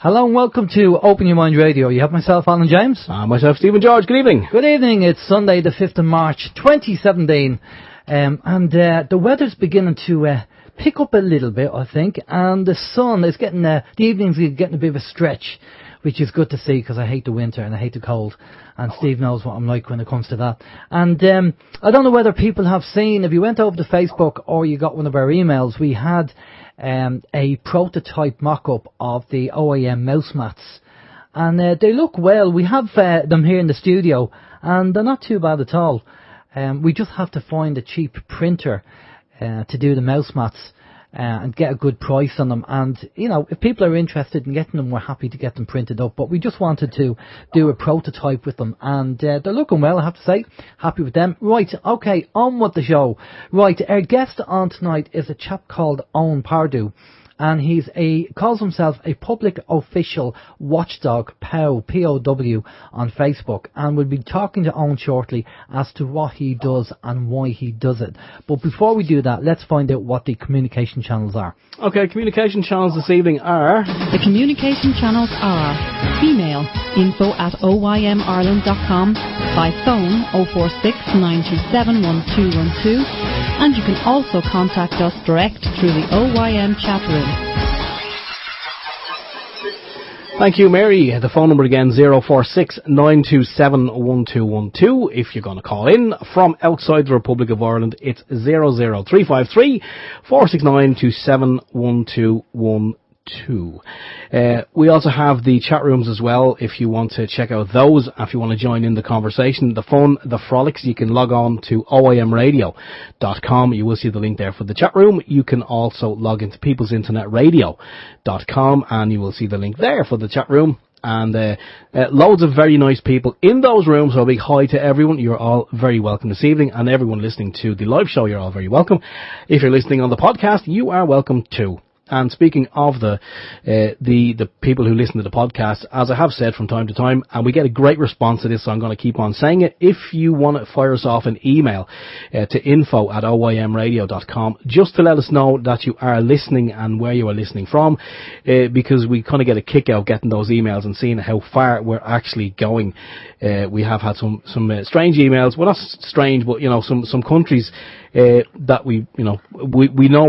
Hello and welcome to Open Your Mind Radio. You have myself, Alan James. Myself, Stephen George. Good evening. Good evening. It's Sunday the 5th of March 2017 and the weather's beginning to pick up a little bit, I think, and the sun is getting, the evenings are getting a bit of a stretch, which is good to see because I hate the winter and I hate the cold, and Steve knows what I'm like when it comes to that. And I don't know whether people have seen, if you went over to Facebook or you got one of our emails, we had a prototype mock-up of the OYM mouse mats, and they look well. We have them here in the studio and they're not too bad at all. We just have to find a cheap printer to do the mouse mats and get a good price on them. And, you know, if people are interested in getting them, we're happy to get them printed up. But we just wanted to do a prototype with them, and they're looking well, I have to say. Happy with them. Right, okay, on with the show. Right, our guest on tonight is a chap called Owen Pardue, and calls himself a public official watchdog, POW, P-O-W, on Facebook, and we'll be talking to Owen shortly as to what he does and why he does it. But before we do that, let's find out what the communication channels are. Okay, communication channels this evening are... The communication channels are email info@oymireland.com, by phone 046 927 1212, and you can also contact us direct through the OYM chat room. Thank you, Mary. The phone number again, 046 927 1212. If you're going to call in from outside the Republic of Ireland, it's 00353 469 271212. We also have the chat rooms as well. If you want to check out those, if you want to join in the conversation, the fun, the frolics, you can log on to OYMradio.com. You will see the link there for the chat room. You can also log into peoplesinternetradio.com and you will see the link there for the chat room. And loads of very nice people in those rooms, so a big hi to everyone. You're all very welcome this evening, and everyone listening to the live show, you're all very welcome. If you're listening on the podcast, you are welcome too. And speaking of the people who listen to the podcast, as I have said from time to time, and we get a great response to this, so I'm going to keep on saying it. If you want to fire us off an email to info@oymradio.com, just to let us know that you are listening and where you are listening from, because we kind of get a kick out getting those emails and seeing how far we're actually going. We have had some strange emails. Well, not strange, but you know, some countries that we know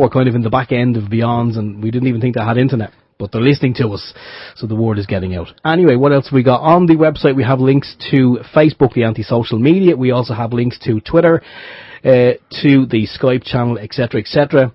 are kind of in the back end of Beyonds, and we didn't even think they had internet, but they're listening to us, so the word is getting out. Anyway, what else have we got? On the website we have links to Facebook, the anti-social media. We also have links to Twitter, to the Skype channel, etc, etc.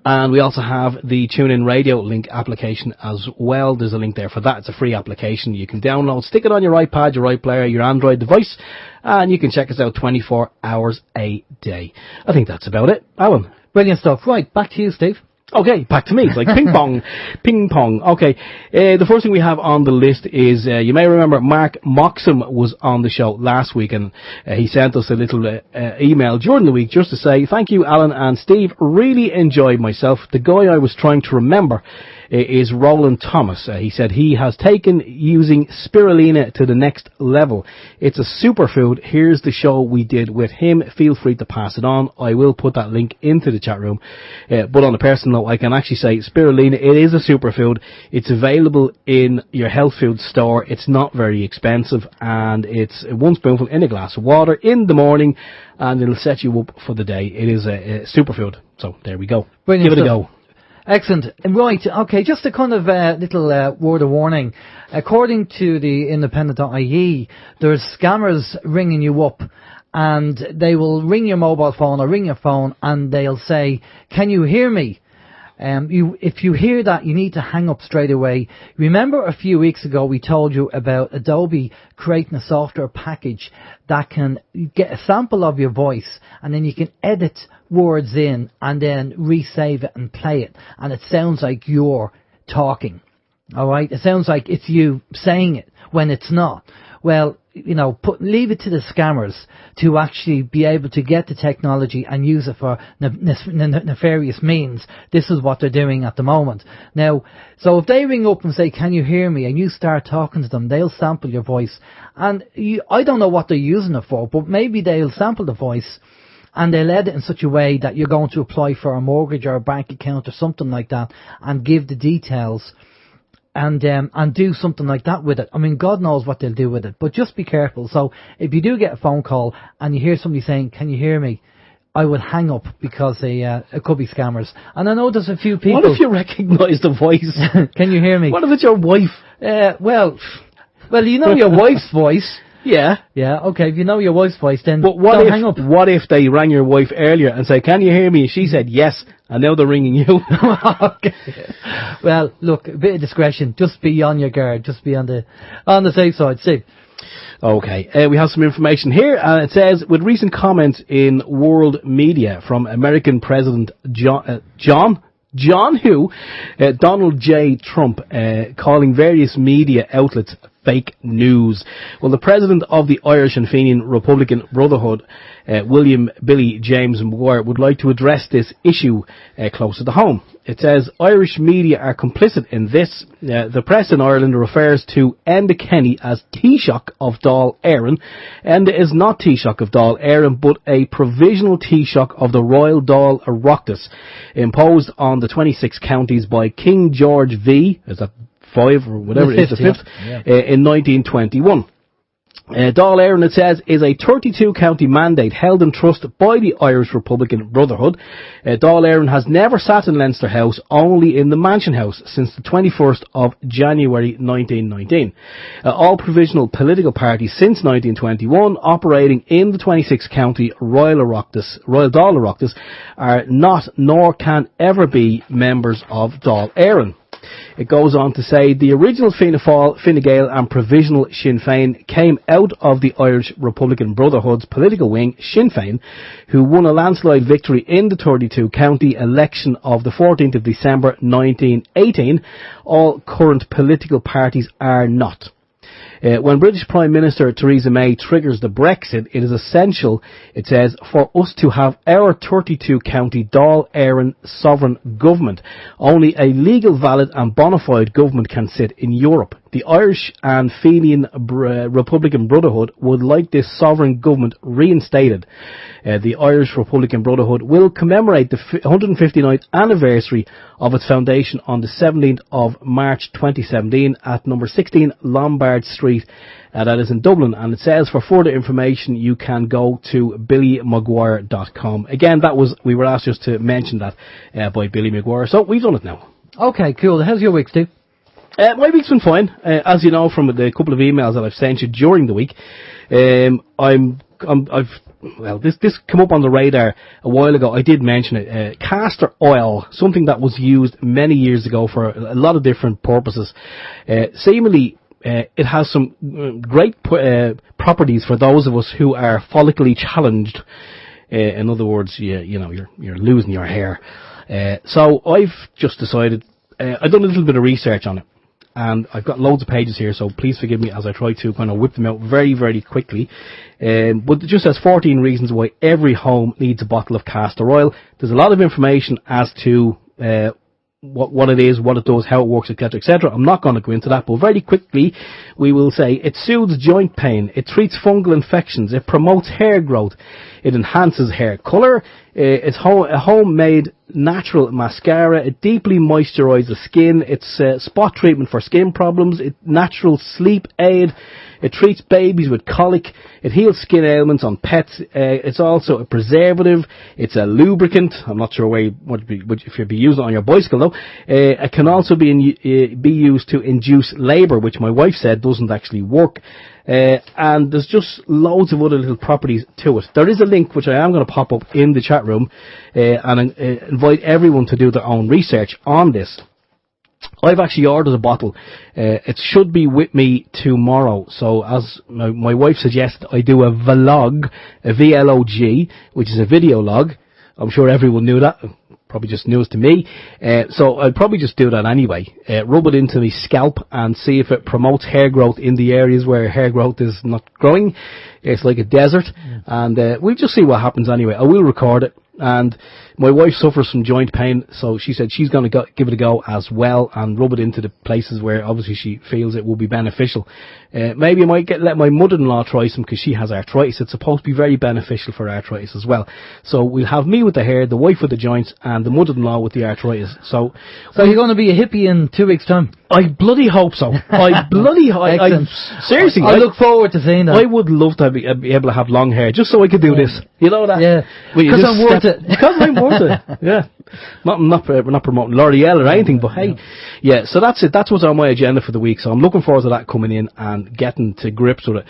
And we also have the TuneIn Radio link application as well. There's a link there for that. It's a free application you can download, stick it on your iPad, your iPlayer, your Android device, and you can check us out 24 hours a day. I think that's about it. Alan. Brilliant stuff. Right, back to you, Steve. Okay, back to me. It's like ping pong, ping pong. Okay, the first thing we have on the list is, you may remember Mark Moxham was on the show last week, and he sent us a little email during the week just to say, thank you, Alan and Steve, really enjoyed myself. The guy I was trying to remember is Roland Thomas. He said he has taken using spirulina to the next level. It's a superfood. Here's the show we did with him. Feel free to pass it on. I will put that link into the chat room. But on a personal note, I can actually say spirulina, it is a superfood. It's available in your health food store. It's not very expensive, and it's 1 spoonful in a glass of water in the morning, and it'll set you up for the day. It is a superfood. So there we go. Brilliant Give it stuff. a go. Excellent. Right, okay, just a kind of little word of warning. According to the independent.ie, there's scammers ringing you up, and they will ring your mobile phone or ring your phone, and they'll say, can you hear me? If you hear that, you need to hang up straight away. Remember a few weeks ago we told you about Adobe creating a software package that can get a sample of your voice, and then you can edit words in and then resave it and play it, and it sounds like you're talking. Alright? It sounds like it's you saying it when it's not. Well, you know, leave it to the scammers to actually be able to get the technology and use it for nefarious means. This is what they're doing at the moment. Now, so if they ring up and say, can you hear me? And you start talking to them, they'll sample your voice. And I don't know what they're using it for, but maybe they'll sample the voice and they'll edit it in such a way that you're going to apply for a mortgage or a bank account or something like that, and give the details and do something like that with it. I mean, God knows what they'll do with it, but just be careful. So if you do get a phone call and you hear somebody saying, "Can you hear me?" I would hang up because it could be scammers. And I know there's a few people. What if you recognise the voice? Can you hear me? What if it's your wife? Well, you know your wife's voice. Yeah. Yeah, okay, if you know your wife's voice, then But don't hang up. what if they rang your wife earlier and said, "Can you hear me?" And she said yes, and now they're ringing you. Okay. Well, look, a bit of discretion. Just be on your guard. Just be on the safe side. Steve. Okay, we have some information here, and it says, with recent comments in world media from American President Donald J. Trump, calling various media outlets fake news. Well, the president of the Irish and Fenian Republican Brotherhood, William Billy James Maguire, would like to address this issue closer to home. It says, Irish media are complicit in this. The press in Ireland refers to Enda Kenny as Taoiseach of Dáil Éireann. Enda is not Taoiseach of Dáil Éireann, but a provisional Taoiseach of the Royal Dáil Oireachtas, imposed on the 26 counties by King George V, is that 5 or whatever it is, the 5th, in 1921. Dáil Éireann, it says, is a 32-county mandate held in trust by the Irish Republican Brotherhood. Dáil Éireann has never sat in Leinster House, only in the Mansion House, since the 21st of January 1919. All provisional political parties since 1921 operating in the 26-county Royal Dáil Oireachtas are not, nor can ever be, members of Dáil Éireann. It goes on to say, the original Fianna Fáil, Fine Gael and provisional Sinn Féin came out of the Irish Republican Brotherhood's political wing, Sinn Féin, who won a landslide victory in the 32-county election of the 14th of December 1918. All current political parties are not. When British Prime Minister Theresa May triggers the Brexit, it is essential, it says, for us to have our 32-county Dáil Éireann sovereign government. Only a legal, valid and bona fide government can sit in Europe. The Irish and Fenian Republican Brotherhood would like this sovereign government reinstated. The Irish Republican Brotherhood will commemorate the 159th anniversary of its foundation on the 17th of March 2017 at number 16 Lombard Street. That is in Dublin, and it says for further information you can go to billymaguire.com. Again, we were asked just to mention that by Billy Maguire, so we've done it now. Okay, cool. How's your week, Steve? My week's been fine. As you know from the couple of emails that I've sent you during the week, this came up on the radar a while ago. I did mention it. Castor oil, something that was used many years ago for a lot of different purposes. Seemingly, it has some great properties for those of us who are follically challenged. In other words, you're losing your hair. So I've just decided, I've done a little bit of research on it. And I've got loads of pages here, so please forgive me as I try to kind of whip them out very, very quickly. But it just says 14 reasons why every home needs a bottle of castor oil. There's a lot of information as to what it is, what it does, how it works, etc., etc. I'm not going to go into that, but very quickly we will say it soothes joint pain, it treats fungal infections, it promotes hair growth, it enhances hair colour, it's a homemade natural mascara, it deeply moisturises skin, it's spot treatment for skin problems, it's natural sleep aid, it treats babies with colic, it heals skin ailments on pets, it's also a preservative, it's a lubricant. I'm not sure if you'd be using it on your bicycle though. It can also be used to induce labour, which my wife said doesn't actually work. And there's just loads of other little properties to it. There is a link which I am going to pop up in the chat room and invite everyone to do their own research on this. I've actually ordered a bottle. It should be with me tomorrow. So as my wife suggested, I do a vlog, a VLOG, which is a video log. I'm sure everyone knew that. Probably just news to me. So I'll probably just do that anyway. Rub it into my scalp and see if it promotes hair growth in the areas where hair growth is not growing. It's like a desert. And we'll just see what happens anyway. I will record it. And My wife suffers from joint pain, so she said she's going to give it a go as well and rub it into the places where obviously she feels it will be beneficial. Maybe I might let my mother-in-law try some because she has arthritis. It's supposed to be very beneficial for arthritis as well. So we'll have me with the hair, the wife with the joints, and the mother-in-law with the arthritis. So you're going to be a hippie in 2 weeks' time? I bloody hope so. Seriously. I look forward to seeing that. I would love to be able to have long hair just so I could do this. You know that? Yeah. Because I'm worth it. Because I'm worth it. Yeah. Not promoting L'Oreal or anything, but hey. Yeah, so that's it. That's what's on my agenda for the week. So I'm looking forward to that coming in and getting to grips with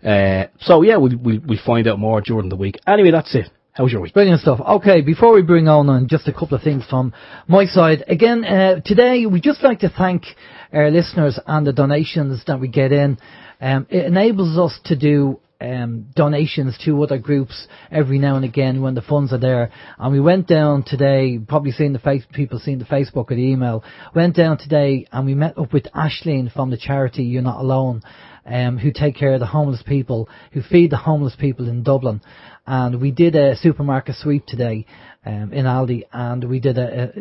it. So yeah, we'll find out more during the week. Anyway, that's it. How's your week? Brilliant stuff. Okay, before we bring on just a couple of things from my side. Again, today we'd just like to thank our listeners and the donations that we get in. It enables us to do donations to other groups every now and again when the funds are there. And we went down today, probably people seen the Facebook or the email, went down today and we met up with Ashleen from the charity You're Not Alone, who take care of the homeless people, who feed the homeless people in Dublin. And we did a supermarket sweep today in Aldi, and we did a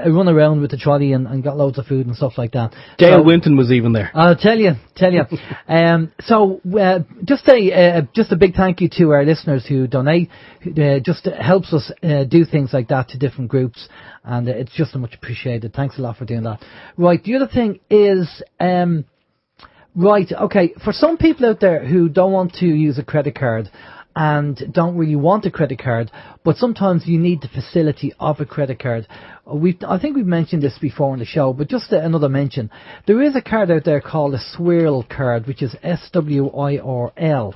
run around with the trolley and got loads of food and stuff like that. Dale Winton was even there. I'll tell you. Just a big thank you to our listeners who donate. Just helps us do things like that to different groups, and it's just much appreciated. Thanks a lot for doing that. Right, the other thing is, for some people out there who don't want to use a credit card and don't really want a credit card, but sometimes you need the facility of a credit card. I think we've mentioned this before on the show, but just another mention. There is a card out there called a Swirl card, which is SWIRL.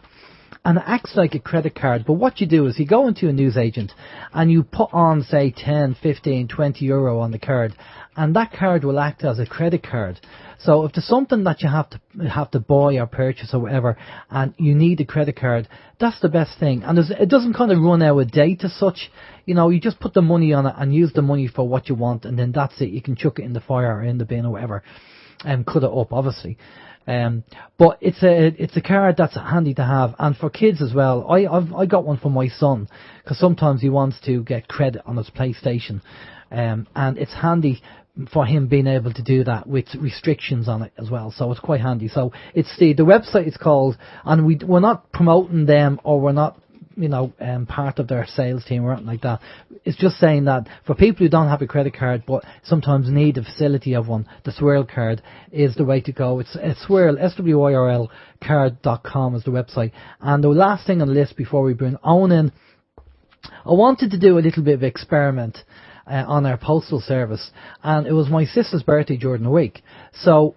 And it acts like a credit card, but what you do is you go into a newsagent and you put on, say, 10, 15, 20 euro on the card, and that card will act as a credit card. So if there's something that you have to buy or purchase or whatever, and you need a credit card, that's the best thing. And it doesn't kind of run out of date as such. You know, you just put the money on it and use the money for what you want, and then that's it. You can chuck it in the fire or in the bin or whatever, and cut it up, obviously. But it's a card that's handy to have, and for kids as well. I got one for my son because sometimes he wants to get credit on his PlayStation, and it's handy for him being able to do that with restrictions on it as well. So it's quite handy. So it's the website is called, and we're not promoting them, or we're not part of their sales team or anything like that. It's just saying that for people who don't have a credit card but sometimes need a facility of one, the Swirl card is the way to go. It's Swirl, SWIRL card.com is the website. And the last thing on the list before we bring Owen in, I wanted to do a little bit of experiment on our postal service, and it was my sister's birthday during the week. So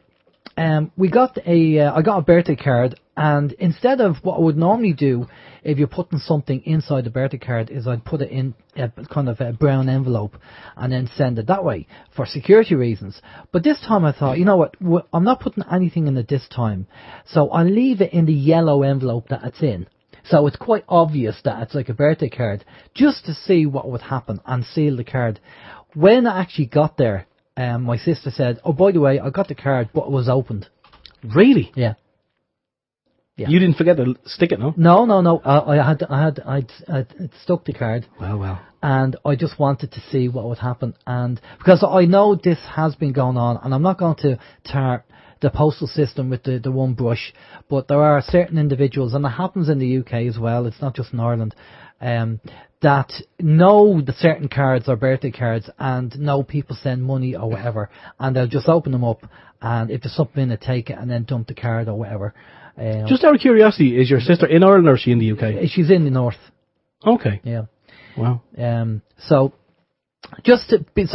I got a birthday card, and instead of what I would normally do if you're putting something inside the birthday card is I'd put it in a kind of a brown envelope and then send it that way for security reasons. But this time I thought, you know what, I'm not putting anything in it this time, so I'll leave it in the yellow envelope that it's in. So it's quite obvious that it's like a birthday card, just to see what would happen, and seal the card. When I actually got there, my sister said, "Oh, by the way, I got the card, but it was opened." Really? Yeah. You didn't forget to stick it, no? No. I'd stuck the card. Well. And I just wanted to see what would happen, and because I know this has been going on, and I'm not going to tar the postal system with the one brush, but there are certain individuals, and it happens in the UK as well, it's not just in Ireland, that know that certain cards are birthday cards and know people send money or whatever, and they'll just open them up, and if there's something in it, take it and then dump the card or whatever. Just out of curiosity, is your sister in Ireland or is she in the UK? She's in the north. Okay. Yeah. Wow. So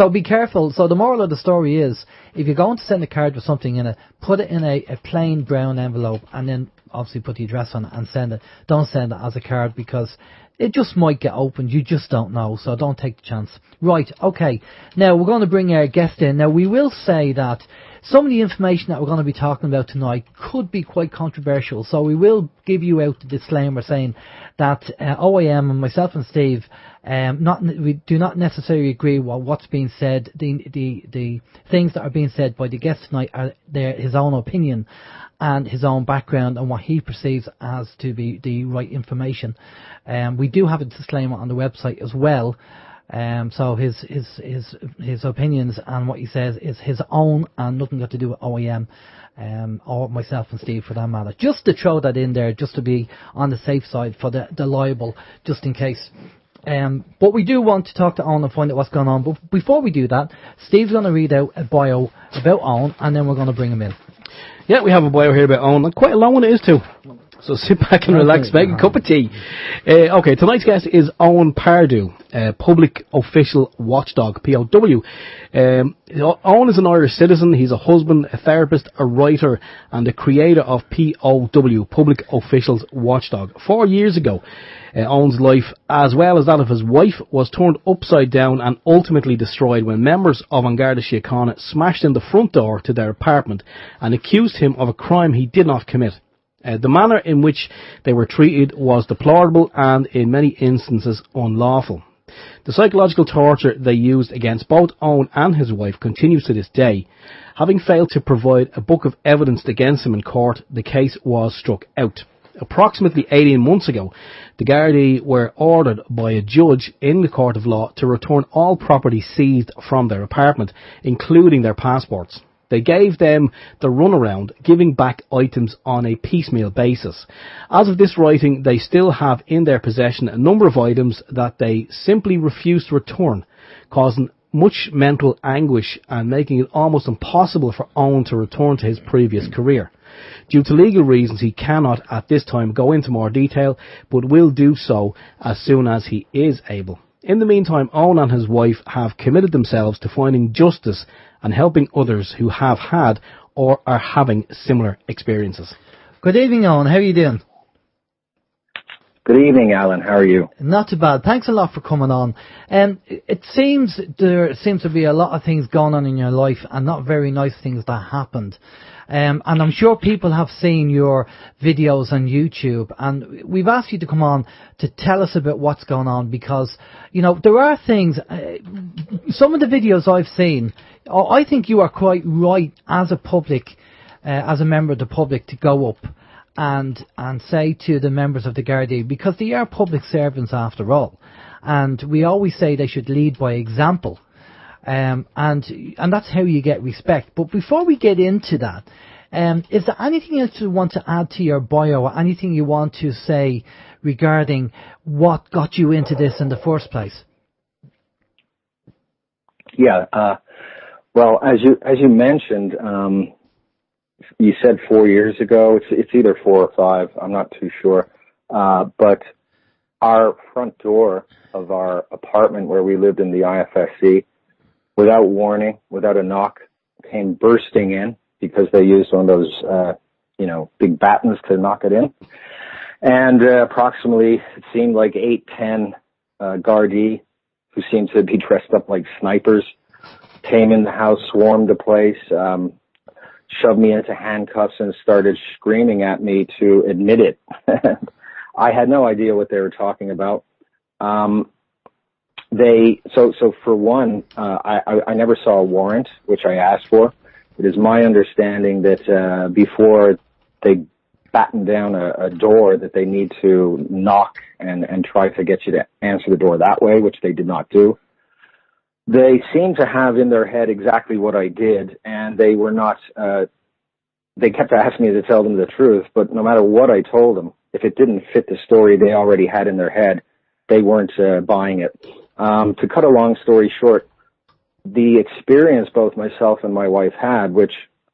be careful. So the moral of the story is, if you're going to send a card with something in it, put it in a plain brown envelope, and then obviously put the address on it and send it. Don't send it as a card, because it just might get opened. You just don't know, so don't take the chance. Right, okay. Now we're going to bring our guest in. Now we will say that some of the information that we're going to be talking about tonight could be quite controversial, so we will give you out the disclaimer saying that OYM and myself and Steve, we do not necessarily agree with what's being said. The things that are being said by the guest tonight are his own opinion and his own background and what he perceives as to be the right information. We do have a disclaimer on the website as well. So his opinions and what he says is his own and nothing got to do with OYM, or myself and Steve for that matter. Just to throw that in there, just to be on the safe side for the liable, just in case. But we do want to talk to Owen and find out what's going on. But before we do that, Steve's going to read out a bio about Owen, and then we're going to bring him in. Yeah, we have a bio here about Owen, and quite a long one it is too. So sit back and relax, make a cup of tea. Okay, tonight's guest is Owen Pardue, Public Official Watchdog, POW. Owen is an Irish citizen. He's a husband, a therapist, a writer, and the creator of POW, Public Officials Watchdog. 4 years ago, Owen's life, as well as that of his wife, was turned upside down and ultimately destroyed when members of Garda Siochana smashed in the front door to their apartment and accused him of a crime he did not commit. The manner in which they were treated was deplorable and, in many instances, unlawful. The psychological torture they used against both Owen and his wife continues to this day. Having failed to provide a book of evidence against him in court, the case was struck out. Approximately 18 months ago, the Gardaí were ordered by a judge in the court of law to return all property seized from their apartment, including their passports. They gave them the runaround, giving back items on a piecemeal basis. As of this writing, they still have in their possession a number of items that they simply refuse to return, causing much mental anguish and making it almost impossible for Owen to return to his previous career. Due to legal reasons, he cannot at this time go into more detail, but will do so as soon as he is able. In the meantime, Owen and his wife have committed themselves to finding justice and helping others who have had or are having similar experiences. Good evening, Owen. How are you doing? Good evening, Alan. How are you? Not too bad. Thanks a lot for coming on. It seems there seems to be a lot of things going on in your life and not very nice things that happened. And I'm sure people have seen your videos on YouTube, and we've asked you to come on to tell us about what's going on because, you know, there are things, some of the videos I've seen, I think you are quite right as a public, as a member of the public to go up and say to the members of the Gardaí, because they are public servants after all, and we always say they should lead by example. And that's how you get respect. But before we get into that, is there anything else you want to add to your bio, or anything you want to say regarding what got you into this in the first place? Yeah. Well, as you mentioned, you said 4 years ago. It's either 4 or 5. I'm not too sure. But our front door of our apartment where we lived in the IFSC, without warning, without a knock, came bursting in because they used one of those, big battens to knock it in. And approximately, it seemed like 8-10 Gardaí, who seemed to be dressed up like snipers, came in the house, swarmed the place, shoved me into handcuffs and started screaming at me to admit it. I had no idea what they were talking about. So for one, I never saw a warrant, which I asked for. It is my understanding that before they batten down a door, that they need to knock and try to get you to answer the door that way, which they did not do. They seem to have in their head exactly what I did, and they were not, they kept asking me to tell them the truth, but no matter what I told them, if it didn't fit the story they already had in their head, they weren't buying it. To cut a long story short, the experience both myself and my wife had, which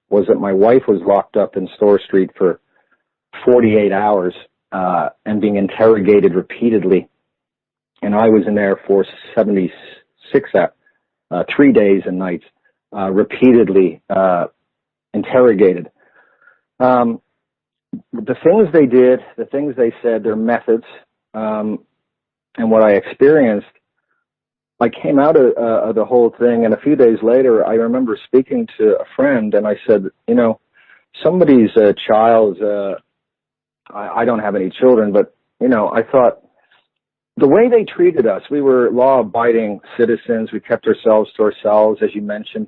was that my wife was locked up in Store Street for 48 hours and being interrogated repeatedly, and I was in there for 76 3 days and nights, repeatedly interrogated. The things they did, the things they said, their methods, and what I experienced, I came out of the whole thing, and a few days later, I remember speaking to a friend, and I said, somebody's child, I don't have any children, but, I thought, the way they treated us, we were law-abiding citizens. We kept ourselves to ourselves, as you mentioned.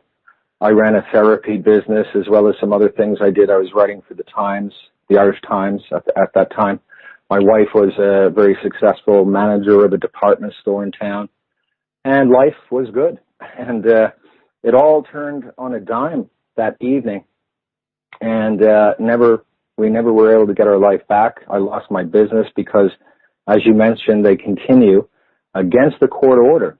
I ran a therapy business as well as some other things I did. I was writing for the Times, the Irish Times at that time. My wife was a very successful manager of a department store in town. and life was good. And it all turned on a dime that evening, and we never were able to get our life back. I lost my business because, as you mentioned, they continue against the court order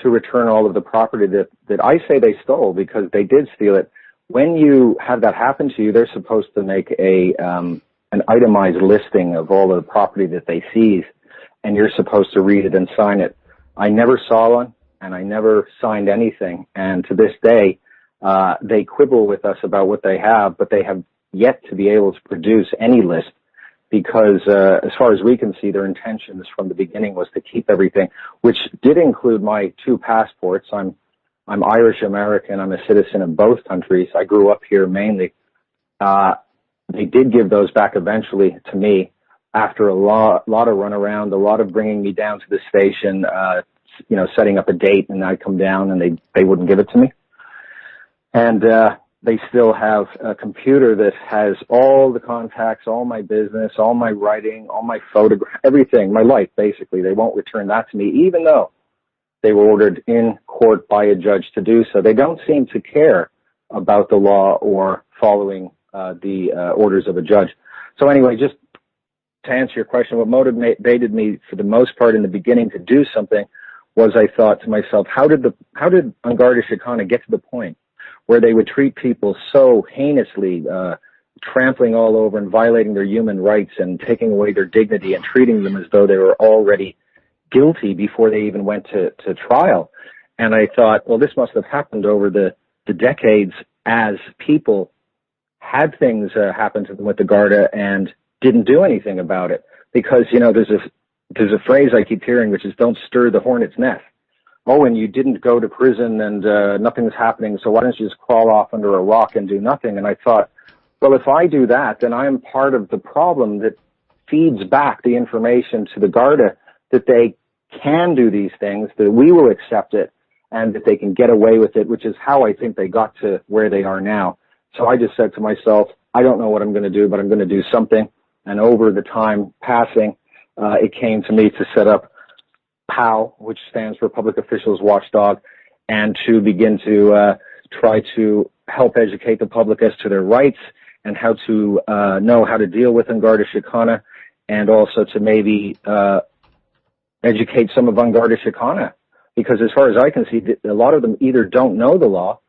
to return all of the property that I say they stole, because they did steal it. When you have that happen to you, they're supposed to make an itemized listing of all of the property that they seize, and you're supposed to read it and sign it. I never saw one, and I never signed anything. And to this day, they quibble with us about what they have, but they have yet to be able to produce any list, because as far as we can see, their intentions from the beginning was to keep everything, which did include my 2 passports. I'm Irish American. I'm a citizen of both countries. I grew up here mainly. They did give those back eventually to me after a lot of runaround, a lot of bringing me down to the station, setting up a date, and I'd come down and they wouldn't give it to me. And they still have a computer that has all the contacts, all my business, all my writing, all my photographs, everything, my life, basically. They won't return that to me, even though they were ordered in court by a judge to do so. They don't seem to care about the law or following the orders of a judge. So anyway, just to answer your question, what motivated me for the most part in the beginning to do something was, I thought to myself, how did Garda Siochana get to the point where they would treat people so heinously, trampling all over and violating their human rights and taking away their dignity and treating them as though they were already guilty before they even went to trial. And I thought, well, this must have happened over the decades as people had things happen to them with the Garda and didn't do anything about it. Because, there's a phrase I keep hearing, which is, don't stir the hornet's nest. Oh, and you didn't go to prison and nothing's happening, so why don't you just crawl off under a rock and do nothing? And I thought, well, if I do that, then I'm part of the problem that feeds back the information to the Garda that they can do these things, that we will accept it, and that they can get away with it, which is how I think they got to where they are now. So I just said to myself, I don't know what I'm going to do, but I'm going to do something. And over the time passing, it came to me to set up POW, which stands for Public Officials Watchdog, and to begin to try to help educate the public as to their rights and how to know how to deal with Garda Siochana, and also to maybe educate some of Garda Siochana, because as far as I can see, a lot of them either don't know the law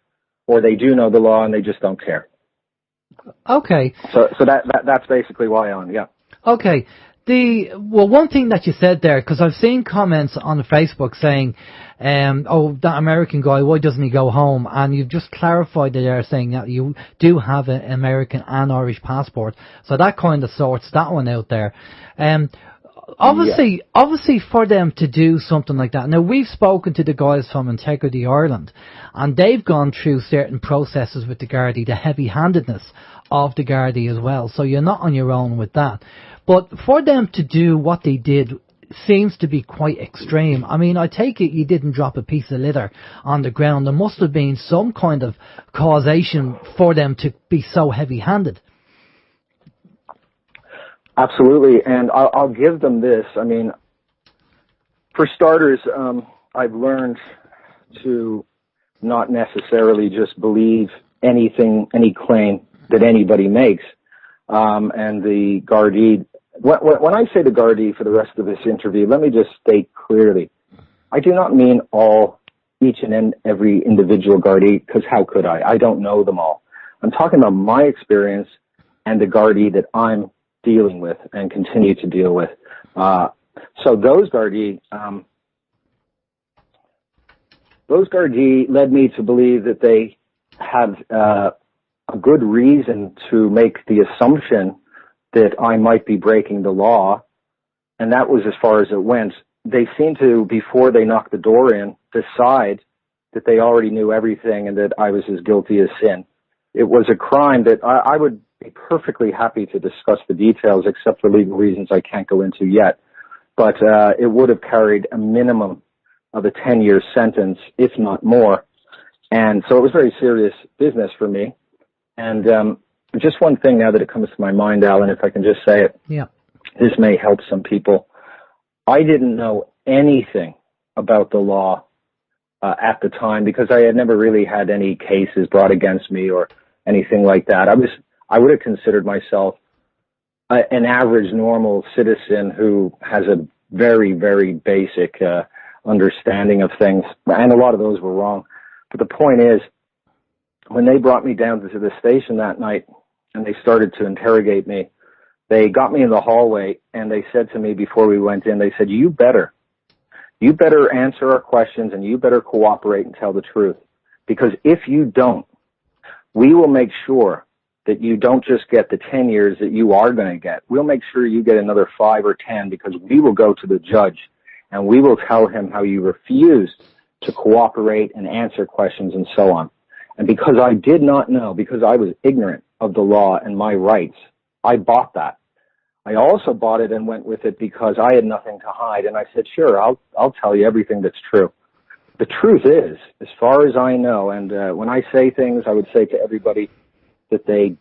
or they do know the law and they just don't care. Okay. So that's basically why I'm, yeah. Okay. One thing that you said there, because I've seen comments on Facebook saying, that American guy, why doesn't he go home? And you've just clarified there saying that you do have an American and Irish passport. So that kind of sorts that one out there. Obviously for them to do something like that. Now, we've spoken to the guys from Integrity Ireland, and they've gone through certain processes with the Gardaí, the heavy-handedness of the Gardaí as well. So you're not on your own with that. But for them to do what they did seems to be quite extreme. I mean, I take it you didn't drop a piece of litter on the ground. There must have been some kind of causation for them to be so heavy-handed. Absolutely, and I'll give them this. I mean, for starters, I've learned to not necessarily just believe any claim that anybody makes. And the Gardaí, when I say the Gardaí for the rest of this interview, let me just state clearly, I do not mean each and every individual Gardaí, because how could I? I don't know them all. I'm talking about my experience and the Gardaí that I'm dealing with and continue to deal with. So those Gardaí led me to believe that they had a good reason to make the assumption that I might be breaking the law, and that was as far as it went. They seemed to, before they knocked the door in, decide that they already knew everything and that I was as guilty as sin. It was a crime that I would be perfectly happy to discuss the details, except for legal reasons I can't go into yet. But it would have carried a minimum of a 10-year sentence, if not more. And so it was very serious business for me. And just one thing now that it comes to my mind, Alan, if I can just say it. Yeah. This may help some people. I didn't know anything about the law at the time, because I had never really had any cases brought against me or anything like that. I would have considered myself an average, normal citizen who has a very, very basic understanding of things, and a lot of those were wrong. But the point is, when they brought me down to the station that night and they started to interrogate me, they got me in the hallway and they said to me before we went in, they said, you better answer our questions and you better cooperate and tell the truth. Because if you don't, we will make sure that you don't just get the 10 years that you are going to get. We'll make sure you get another 5 or 10, because we will go to the judge and we will tell him how you refused to cooperate and answer questions and so on. And because I did not know, because I was ignorant of the law and my rights, I bought that. I also bought it and went with it because I had nothing to hide. And I said, sure, I'll tell you everything that's true. The truth is, as far as I know, and when I say things, I would say to everybody that they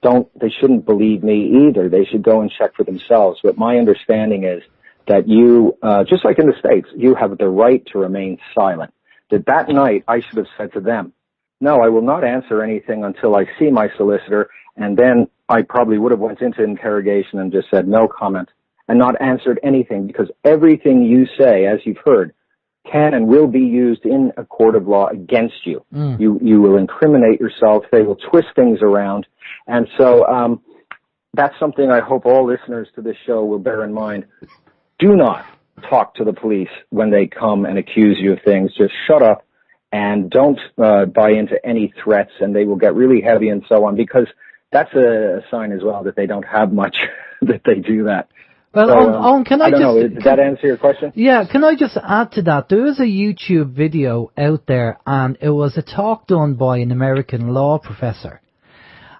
shouldn't believe me either. They should go and check for themselves. But my understanding is that you, just like in the States, you have the right to remain silent. That night I should have said to them, no, I will not answer anything until I see my solicitor, and then I probably would have went into interrogation and just said no comment and not answered anything, because everything you say, as you've heard, can and will be used in a court of law against you. You will incriminate yourself. They will twist things around. And so that's something I hope all listeners to this show will bear in mind. Do not talk to the police when they come and accuse you of things. Just shut up and don't buy into any threats, and they will get really heavy and so on, because that's a sign as well that they don't have much that they do that. Well, so, Owen, can I don't just... know, did that answer your question? Yeah, can I just add to that? There is a YouTube video out there, and it was a talk done by an American law professor.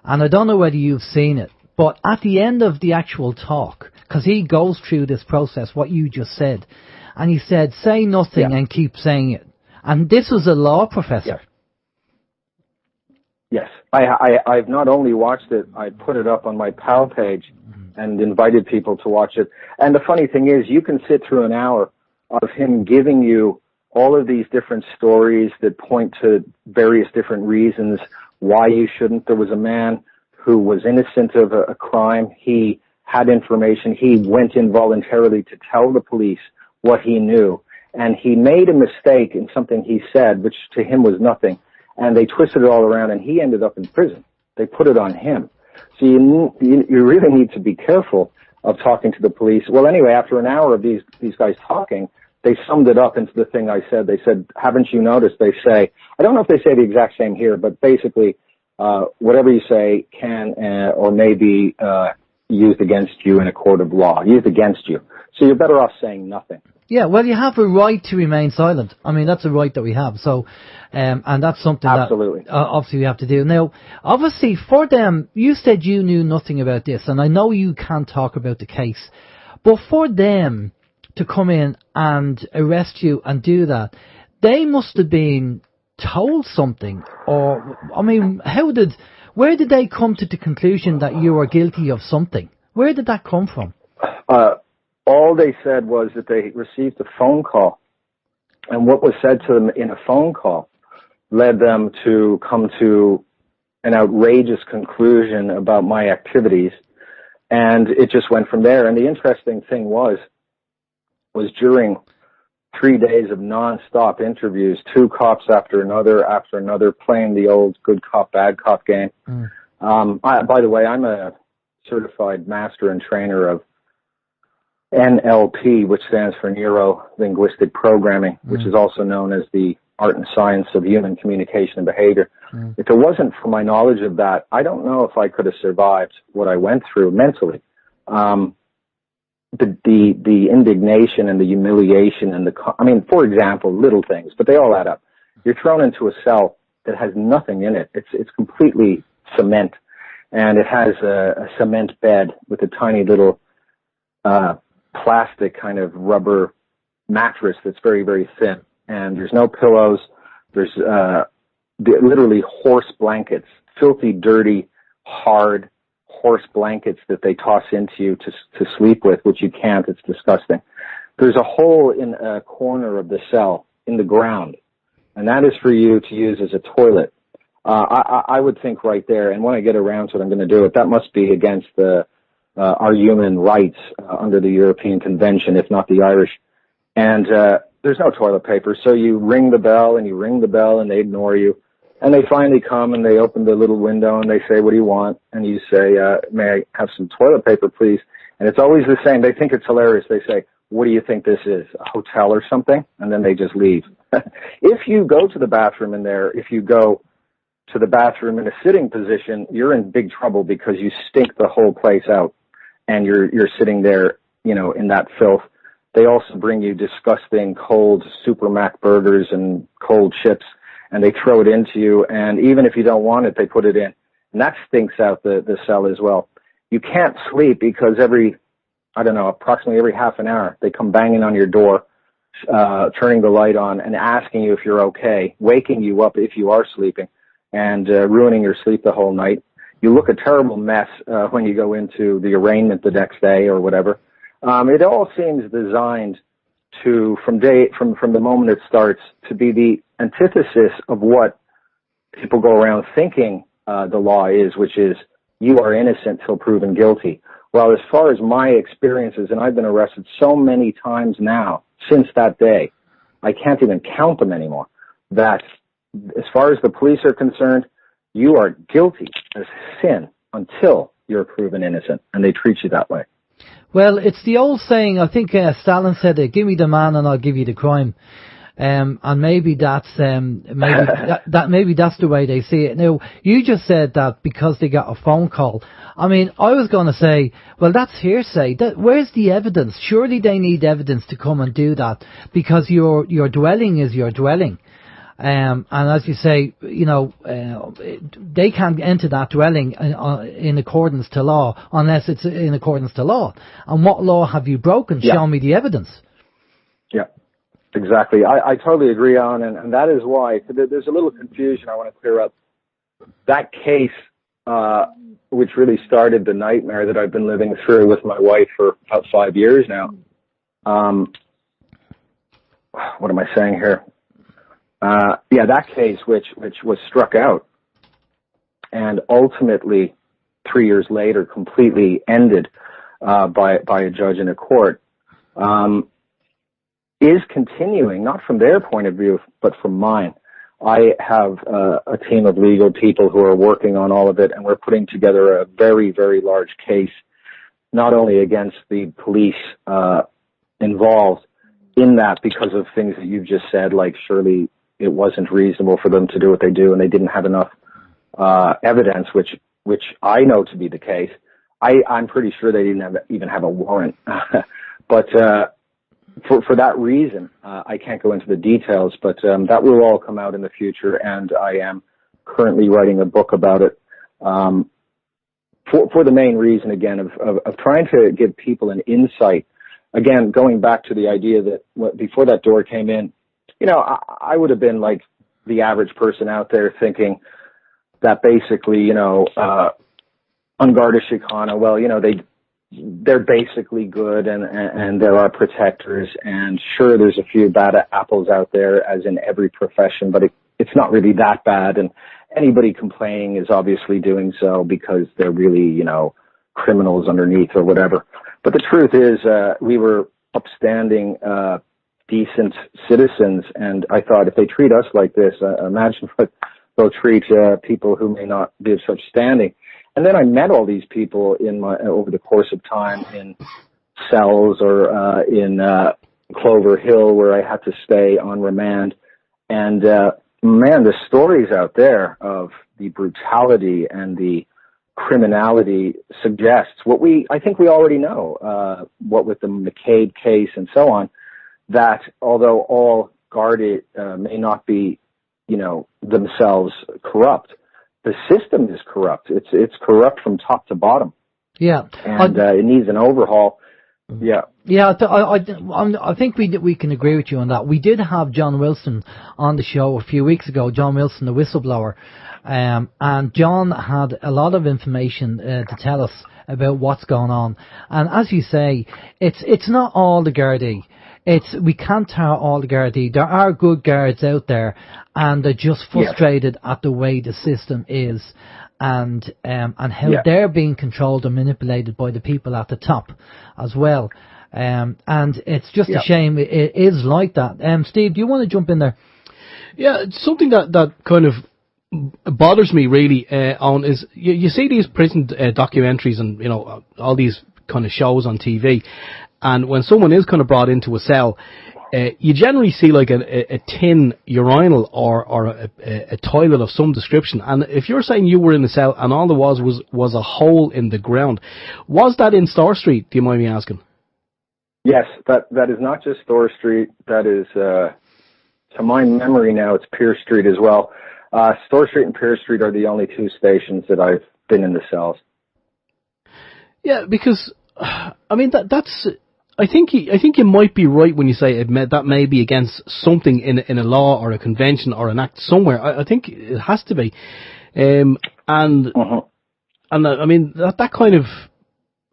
And I don't know whether you've seen it, but at the end of the actual talk, because he goes through this process, what you just said, and he said, say nothing and keep saying it. And this was a law professor. Yes. I've not only watched it, I put it up on my POW page and invited people to watch it. And the funny thing is, you can sit through an hour of him giving you all of these different stories that point to various different reasons why you shouldn't. There was a man who was innocent of a crime. He had information. He went in voluntarily to tell the police what he knew. And he made a mistake in something he said, which to him was nothing. And they twisted it all around, and he ended up in prison. They put it on him. So you really need to be careful of talking to the police. Well, anyway, after an hour of these guys talking, they summed it up into the thing I said. They said, haven't you noticed? They say, I don't know if they say the exact same here, but basically, whatever you say can or may be used against you in a court of law, used against you. So you're better off saying nothing. Yeah, well, you have a right to remain silent. I mean, that's a right that we have. So, and that's something Absolutely. that obviously we have to do. Now, obviously, for them, you said you knew nothing about this, and I know you can't talk about the case, but for them to come in and arrest you and do that, they must have been told something, or, I mean, where did they come to the conclusion that you were guilty of something? Where did that come from? All they said was that they received a phone call, and what was said to them in a phone call led them to come to an outrageous conclusion about my activities, and it just went from there. And the interesting thing was during 3 days of non-stop interviews, 2 cops after another, playing the old good cop, bad cop game. By the way, I'm a certified master and trainer of NLP, which stands for Neuro-Linguistic Programming, which is also known as the art and science of human communication and behavior. If it wasn't for my knowledge of that, I don't know if I could have survived what I went through mentally. The indignation and the humiliation and for example, little things, but they all add up. You're thrown into a cell that has nothing in it. It's completely cement, and it has a cement bed with a tiny little plastic kind of rubber mattress that's very, very thin, and there's no pillows. There's literally horse blankets, filthy, dirty, hard horse blankets that they toss into you to sleep with, which you can't. It's disgusting. There's a hole in a corner of the cell in the ground and that is for you to use as a toilet. I would think right there, and when I get around to it, I'm going to do it. That must be against our human rights under the European Convention, if not the Irish. And there's no toilet paper, so you ring the bell, and they ignore you. And they finally come, and they open the little window, and they say, what do you want? And you say, may I have some toilet paper, please? And it's always the same. They think it's hilarious. They say, what do you think this is, a hotel or something? And then they just leave. If you go to the bathroom in there, if you go to the bathroom in a sitting position, you're in big trouble because you stink the whole place out, and you're sitting there, in that filth. They also bring you disgusting cold Super Mac burgers and cold chips, and they throw it into you, and even if you don't want it, they put it in. And that stinks out the cell as well. You can't sleep because approximately every half an hour, they come banging on your door, turning the light on and asking you if you're okay, waking you up if you are sleeping, and ruining your sleep the whole night. You look a terrible mess when you go into the arraignment the next day or whatever. It all seems designed to, from the moment it starts, to be the antithesis of what people go around thinking the law is, which is you are innocent till proven guilty. Well, as far as my experiences, and I've been arrested so many times now since that day, I can't even count them anymore, that as far as the police are concerned, you are guilty as sin until you're proven innocent, and they treat you that way. Well, it's the old saying, I think Stalin said it, give me the man and I'll give you the crime. And maybe that's maybe that's the way they see it. Now, you just said that because they got a phone call. I mean, I was going to say, well, that's hearsay. Where's the evidence? Surely they need evidence to come and do that, because your dwelling is your dwelling. And as you say, they can't enter that dwelling in accordance to law unless it's in accordance to law. And what law have you broken? Yeah. Show me the evidence. Yeah, exactly. I totally agree on, and that is why there's a little confusion I want to clear up. That case, which really started the nightmare that I've been living through with my wife for about 5 years now. What am I saying here? That case, which was struck out and ultimately 3 years later completely ended by a judge in a court, is continuing, not from their point of view, but from mine. I have a team of legal people who are working on all of it, and we're putting together a very, very large case, not only against the police involved in that because of things that you've just said, like surely it wasn't reasonable for them to do what they do, and they didn't have enough evidence, which I know to be the case. I'm pretty sure they didn't even have a warrant. But for that reason, I can't go into the details, but that will all come out in the future, and I am currently writing a book about it for the main reason, again, of trying to give people an insight. Again, going back to the idea that before that door came in, I would have been like the average person out there thinking that basically, on Garda Siochana, well, they're basically good and there are protectors, and sure, there's a few bad apples out there, as in every profession, but it's not really that bad, and anybody complaining is obviously doing so because they're really, criminals underneath or whatever. But the truth is, we were upstanding, decent citizens, and I thought if they treat us like this, imagine what they'll treat people who may not be of such standing. And then I met all these people over the course of time in cells or in Clover Hill, where I had to stay on remand. And man, the stories out there of the brutality and the criminality suggests what I think we already know, what with the McCabe case and so on, that although all Garda may not be, themselves corrupt, the system is corrupt. It's corrupt from top to bottom. Yeah, and it needs an overhaul. Yeah. Yeah, I think we can agree with you on that. We did have John Wilson on the show a few weeks ago, John Wilson, the whistleblower, and John had a lot of information to tell us about what's going on. And as you say, it's not all the Gardaí. we can't tar all the Gardaí. There are good guards out there, and they're just frustrated at the way the system is, and how they're being controlled and manipulated by the people at the top as well. And it's just a shame it is like that. Steve, do you want to jump in there? Yeah, it's something that kind of bothers me really, on is you see these prison documentaries and, you know, all these kind of shows on TV, and when someone is kind of brought into a cell, you generally see like a tin urinal or a toilet of some description. And if you're saying you were in the cell and all there was a hole in the ground, was that in Store Street, do you mind me asking? Yes, that is not just Store Street. That is, to my memory now, it's Pearce Street as well. Store Street and Pearce Street are the only two stations that I've been in the cells. Yeah, because I mean that's. I think you might be right when you say that may be against something in a law or a convention or an act somewhere. I think it has to be, and I mean that kind of.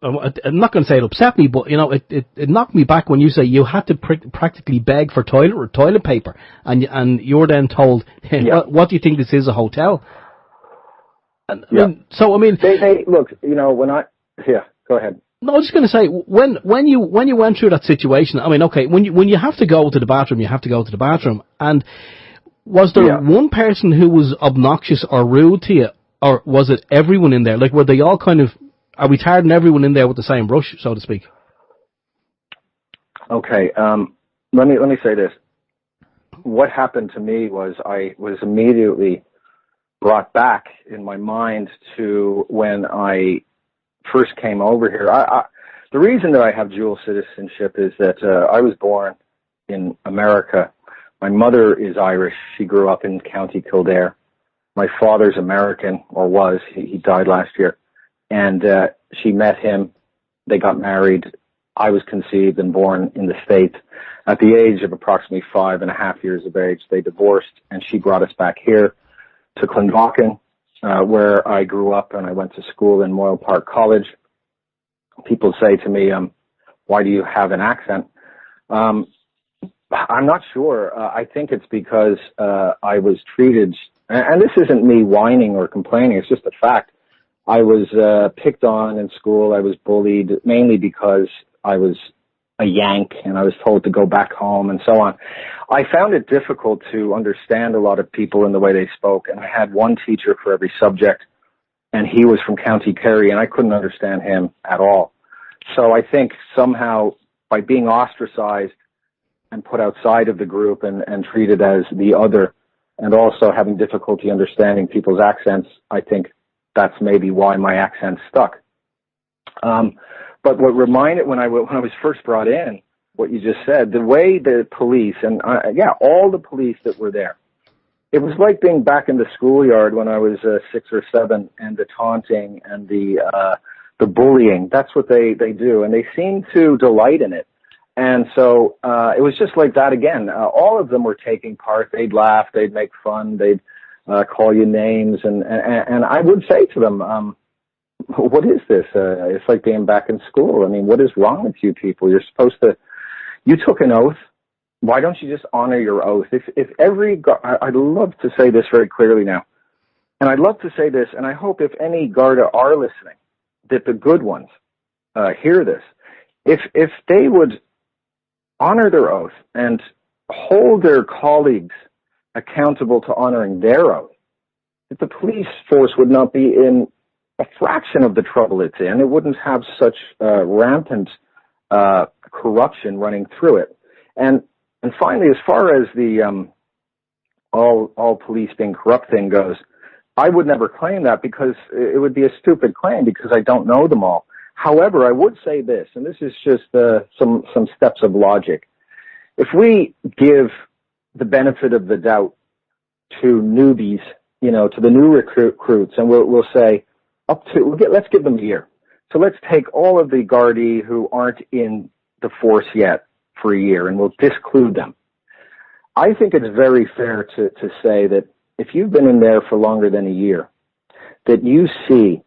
I'm not going to say it upset me, but you know it knocked me back when you say you had to practically beg for toilet paper, and you're then told, hey, what do you think this is, a hotel? And, I mean, they look, you know, go ahead. No, I was just going to say, when you went through that situation, I mean, okay, when you have to go to the bathroom, you have to go to the bathroom. And was there one person who was obnoxious or rude to you, or was it everyone in there? Like, were they all kind of, are we tarring everyone in there with the same brush, so to speak? Okay, let me say this. What happened to me was I was immediately brought back in my mind to when I first came over here. The reason that I have dual citizenship is that I was born in America. My mother is Irish. She grew up in County Kildare. My father's American, or was. He died last year. And she met him. They got married. I was conceived and born in the States. At the age of approximately 5.5 years of age, they divorced, and she brought us back here to Clondalkin, where I grew up, and I went to school in Moyle Park College. People say to me, why do you have an accent? I'm not sure. I think it's because I was treated, and this isn't me whining or complaining, it's just a fact. I was picked on in school. I was bullied, mainly because I was a Yank, and I was told to go back home and so on. I found it difficult to understand a lot of people in the way they spoke, and I had one teacher for every subject, and he was from County Kerry, and I couldn't understand him at all. So I think somehow by being ostracized and put outside of the group and treated as the other, and also having difficulty understanding people's accents, I think that's maybe why my accent stuck. But what reminded, when I was first brought in, what you just said, the way the police, and all the police that were there, it was like being back in the schoolyard when I was 6 or 7, and the taunting and the bullying. That's what they do, and they seem to delight in it. And so it was just like that again. All of them were taking part. They'd laugh, they'd make fun, they'd call you names, and I would say to them, what is this? It's like being back in school. I mean, what is wrong with you people? You took an oath. Why don't you just honor your oath? I'd love to say this very clearly now, and I'd love to say this, and I hope if any Garda are listening, that the good ones hear this. If they would honor their oath and hold their colleagues accountable to honoring their oath, that the police force would not be in a fraction of the trouble it's in. It wouldn't have such rampant corruption running through it. And finally, as far as the all police being corrupt thing goes, I would never claim that, because it would be a stupid claim, because I don't know them all. However, I would say this, and this is just some steps of logic. If we give the benefit of the doubt to newbies, to the new recruits, and we'll say let's give them a year. So let's take all of the Gardaí who aren't in the force yet for a year, and we'll disclude them. I think it's very fair to say that if you've been in there for longer than a year, that you see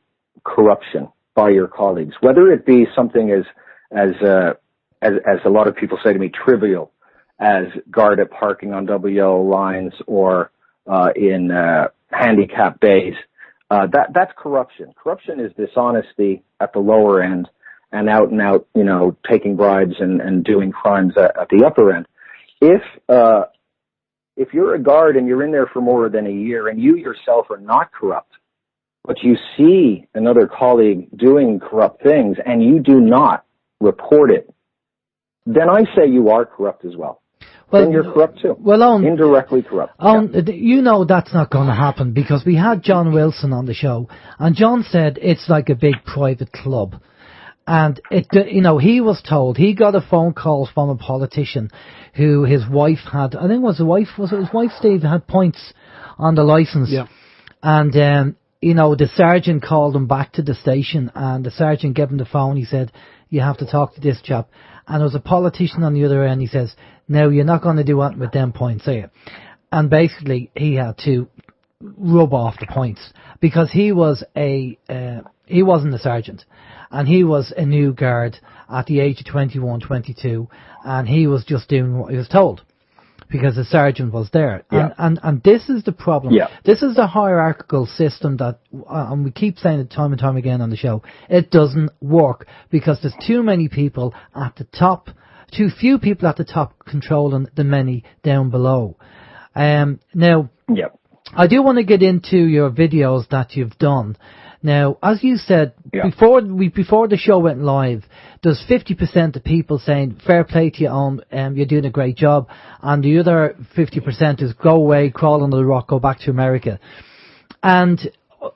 corruption by your colleagues, whether it be something as as a lot of people say to me, trivial as Garda parking on double yellow lines or in handicap bays. That's corruption. Corruption is dishonesty at the lower end and out, taking bribes and doing crimes at the upper end. If you're a guard and you're in there for more than a year and you yourself are not corrupt, but you see another colleague doing corrupt things and you do not report it, then I say you are corrupt as well. Well, then you're corrupt too. Well, Owen, indirectly corrupt. Owen, you know that's not going to happen, because we had John Wilson on the show, and John said it's like a big private club. And he was told, he got a phone call from a politician who his wife had, I think was it his wife, Steve, had points on the license. Yeah. And, the sergeant called him back to the station, and the sergeant gave him the phone. He said, you have to talk to this chap. And there was a politician on the other end. He says, no, you're not going to do anything with them points, are you? And basically, he had to rub off the points, because he wasn't a sergeant, and he was a new guard at the age of 21, 22, and he was just doing what he was told, because the sergeant was there. Yeah. And this is the problem. Yeah. This is the hierarchical system that, and we keep saying it time and time again on the show, it doesn't work, because there's too many people at the top, too few people at the top controlling the many down below. Now, yeah. I do want to get into your videos that you've done. Now, as you said, yeah. before the show went live, there's 50% of people saying, fair play to you, Owen, you're doing a great job. And the other 50% is, go away, crawl under the rock, go back to America. And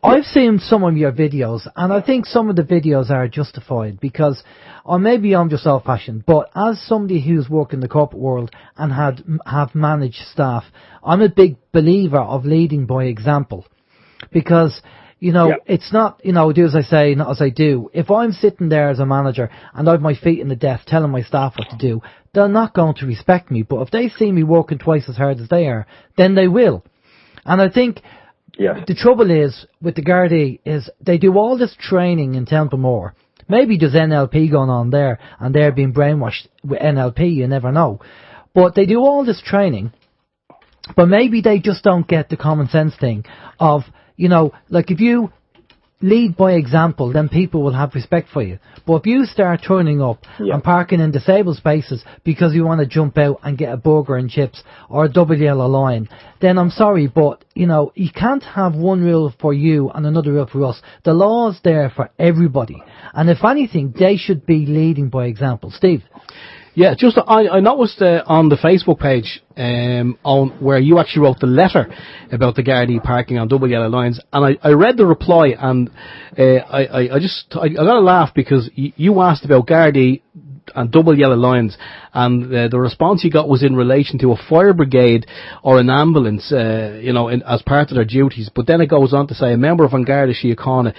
I've seen some of your videos, and I think some of the videos are justified, because, or maybe I'm just old-fashioned, but as somebody who's worked in the corporate world and have managed staff, I'm a big believer of leading by example, because, it's not, do as I say, not as I do. If I'm sitting there as a manager and I have my feet in the desk telling my staff what to do, they're not going to respect me. But if they see me working twice as hard as they are, then they will. And I think the trouble is with the Gardaí is they do all this training in Templemore. Maybe there's NLP going on there and they're being brainwashed with NLP, you never know. But they do all this training, but maybe they just don't get the common sense thing of, like if you lead by example, then people will have respect for you. But if you start turning up and parking in disabled spaces because you want to jump out and get a burger and chips or a double yellow line, then I'm sorry, but, you can't have one rule for you and another rule for us. The law's there for everybody. And if anything, they should be leading by example. Steve? Yeah, just I noticed on the Facebook page on where you actually wrote the letter about the Gardaí parking on double yellow lines, and I read the reply, and I got a laugh, because you asked about Gardaí and double yellow lines, and the response you got was in relation to a fire brigade or an ambulance, as part of their duties. But then it goes on to say a member of Garda Siochana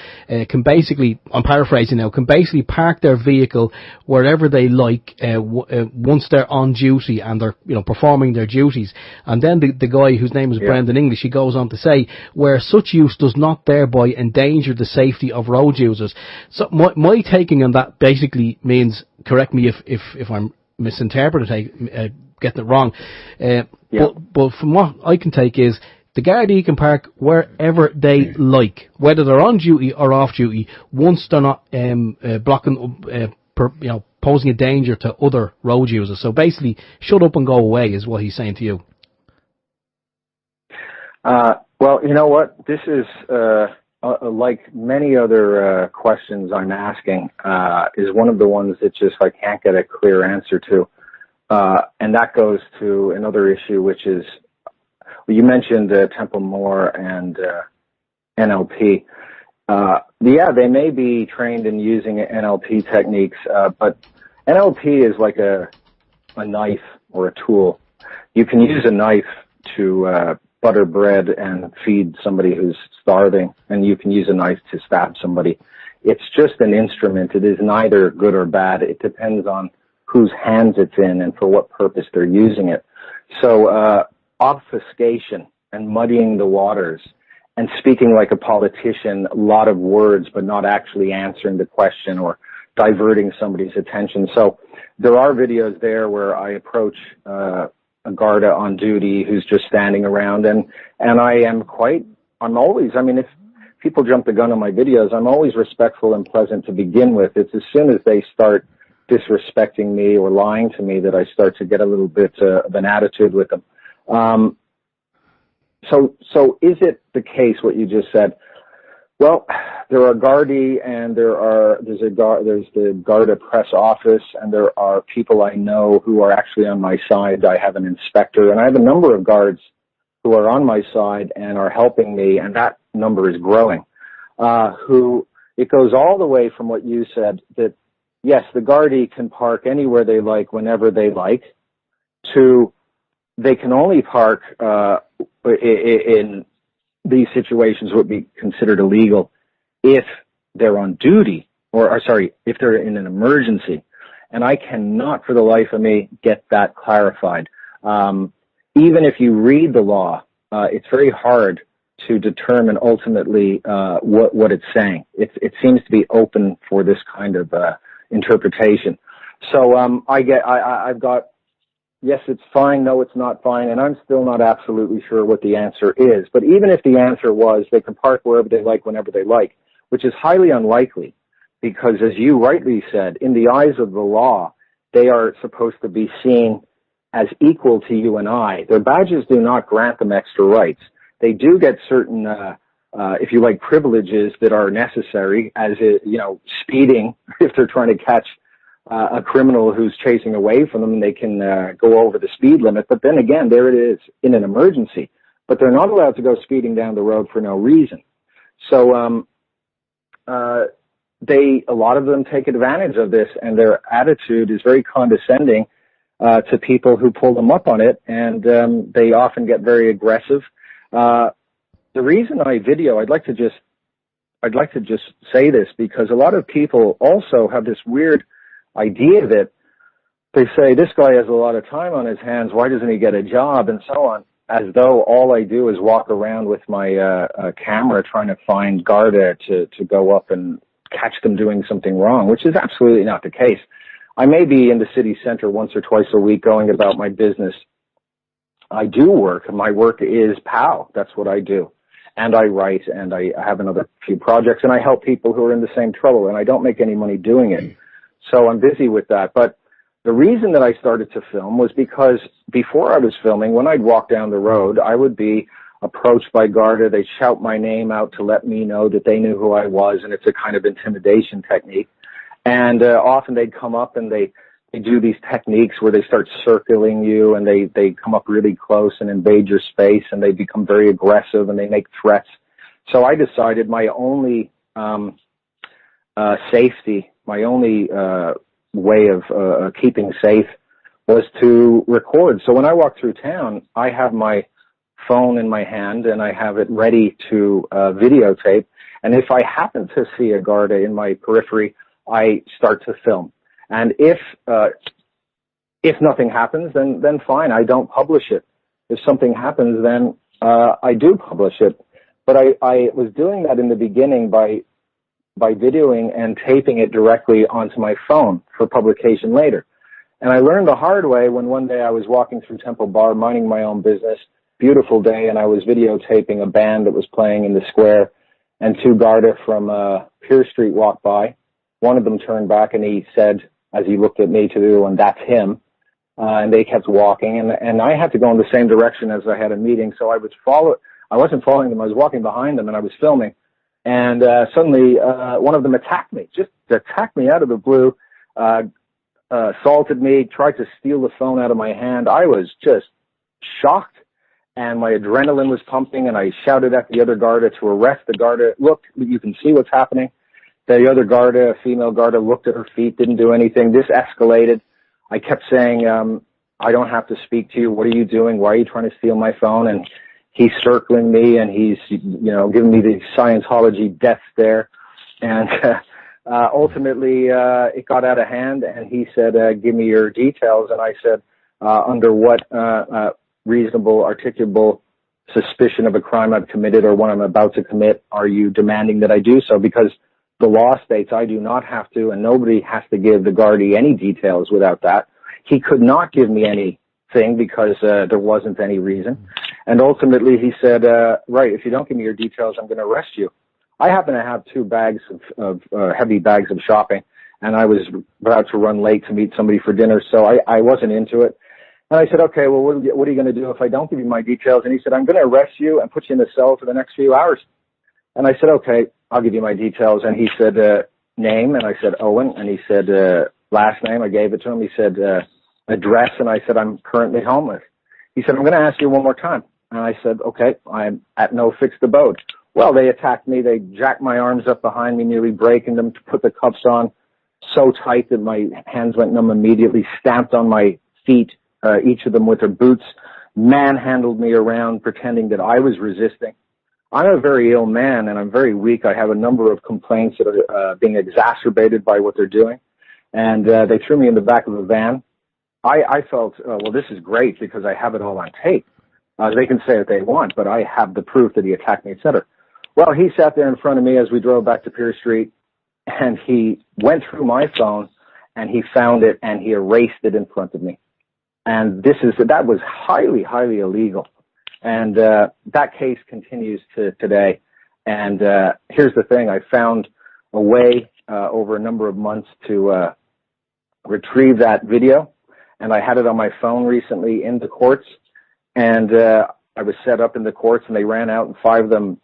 can basically, I'm paraphrasing now, can basically park their vehicle wherever they like once they're on duty and they're performing their duties. And then the guy whose name is Brendan English, he goes on to say, where such use does not thereby endanger the safety of road users. So my taking on that basically means, correct me if I'm misinterpreting, getting it wrong. But from what I can take is the Gardaí can park wherever they like, whether they're on duty or off duty, once they're not blocking, posing a danger to other road users. So basically, shut up and go away is what he's saying to you. Well, you know what? This is like many other questions I'm asking, is one of the ones that just I can't get a clear answer to. And that goes to another issue, which is, well, you mentioned Templemore and NLP. They may be trained in using NLP techniques, but NLP is like a knife or a tool. You can use a knife to butter bread and feed somebody who's starving, and you can use a knife to stab somebody. It's just an instrument. It is neither good or bad. It depends on whose hands it's in and for what purpose they're using it. So obfuscation and muddying the waters and speaking like a politician, a lot of words but not actually answering the question, or diverting somebody's attention. So there are videos there where I approach a Garda on duty who's just standing around, and I'm always, I mean, if people jump the gun on my videos, I'm always respectful and pleasant to begin with. It's as soon as they start disrespecting me or lying to me that I start to get a little bit of an attitude with them. So is it the case what you just said? Well, there are Gardaí, and there's the Garda press office, and there are people I know who are actually on my side. I have an inspector, and I have a number of guards who are on my side and are helping me, and that number is growing. It goes all the way from what you said, that yes, the Gardaí can park anywhere they like, whenever they like, to they can only park in these situations would be considered illegal if they're on duty, if they're in an emergency. And I cannot for the life of me get that clarified. Even if you read the law, it's very hard to determine ultimately what it's saying. It seems to be open for this kind of interpretation. So I've got, yes, it's fine, no, it's not fine, and I'm still not absolutely sure what the answer is. But even if the answer was they can park wherever they like, whenever they like, which is highly unlikely, because as you rightly said, in the eyes of the law, they are supposed to be seen as equal to you and I. Their badges do not grant them extra rights. They do get certain, if you like, privileges that are necessary, as speeding, if they're trying to catch a criminal who's chasing away from them, they can go over the speed limit. But then again, there it is in an emergency. But they're not allowed to go speeding down the road for no reason. So a lot of them take advantage of this, and their attitude is very condescending to people who pull them up on it, and they often get very aggressive. The reason I video, I'd like to just say this, because a lot of people also have this weird idea that they say, this guy has a lot of time on his hands, why doesn't he get a job, and so on, as though all I do is walk around with my camera trying to find Garda to go up and catch them doing something wrong, which is absolutely not the case. I may be in the city center once or twice a week going about my business. I do work, and my work is POW. That's what I do. And I write, and I have another few projects, and I help people who are in the same trouble, and I don't make any money doing it. So I'm busy with that. But the reason that I started to film was because before I was filming, when I'd walk down the road, I would be approached by Garda. They'd shout my name out to let me know that they knew who I was, and it's a kind of intimidation technique. And often they'd come up and they do these techniques where they start circling you, and they come up really close and invade your space, and they become very aggressive, and they make threats. So I decided my only safety, my only way of keeping safe was to record. So when I walk through town, I have my phone in my hand, and I have it ready to videotape. And if I happen to see a Garda in my periphery, I start to film. And if nothing happens, then fine, I don't publish it. If something happens, then I do publish it. But I was doing that in the beginning by videoing and taping it directly onto my phone for publication later. And I learned the hard way when one day I was walking through Temple Bar, minding my own business, beautiful day, and I was videotaping a band that was playing in the square, and two Garda from Pearce Street walked by. One of them turned back, and he said, as he looked at me, to the other one, "That's him." And they kept walking, and I had to go in the same direction as I had a meeting, so I wasn't following them, I was walking behind them, and I was filming. And suddenly, one of them attacked me out of the blue, assaulted me, tried to steal the phone out of my hand. I was just shocked, and my adrenaline was pumping, and I shouted at the other Garda to arrest the Garda. "Look, you can see what's happening." The other Garda, a female Garda, looked at her feet, didn't do anything. This escalated. I kept saying, "I don't have to speak to you. What are you doing? Why are you trying to steal my phone?" And he's circling me, and he's, giving me the Scientology death stare. And ultimately, it got out of hand, and he said, "Give me your details." And I said, "Under what reasonable, articulable suspicion of a crime I've committed or one I'm about to commit are you demanding that I do so?" Because the law states I do not have to, and nobody has to give the Gardaí any details without that. He could not give me anything because there wasn't any reason. And ultimately he said, right, if you don't give me your details, I'm going to arrest you. I happen to have 2 bags of heavy bags of shopping, and I was about to run late to meet somebody for dinner, so I wasn't into it. And I said, okay, well, what are you going to do if I don't give you my details? And he said, I'm going to arrest you and put you in a cell for the next few hours. And I said, okay, I'll give you my details. And he said, name, and I said, Owen. And he said, last name. I gave it to him. He said, address, and I said, I'm currently homeless. He said, I'm going to ask you one more time. And I said, okay, I'm at no fixed abode. Well, they attacked me. They jacked my arms up behind me, nearly breaking them, to put the cuffs on so tight that my hands went numb immediately, stamped on my feet, each of them with their boots, manhandled me around, pretending that I was resisting. I'm a very ill man, and I'm very weak. I have a number of complaints that are being exacerbated by what they're doing. And they threw me in the back of a van. I felt, well, this is great because I have it all on tape. They can say what they want, but I have the proof that he attacked me, etc. Well, he sat there in front of me as we drove back to Pearce Street, and he went through my phone, and he found it, and he erased it in front of me. And that was highly, highly illegal. And that case continues to today. And here's the thing. I found a way over a number of months to retrieve that video, and I had it on my phone recently in the courts. And I was set up in the courts, and they ran out, and 5 of them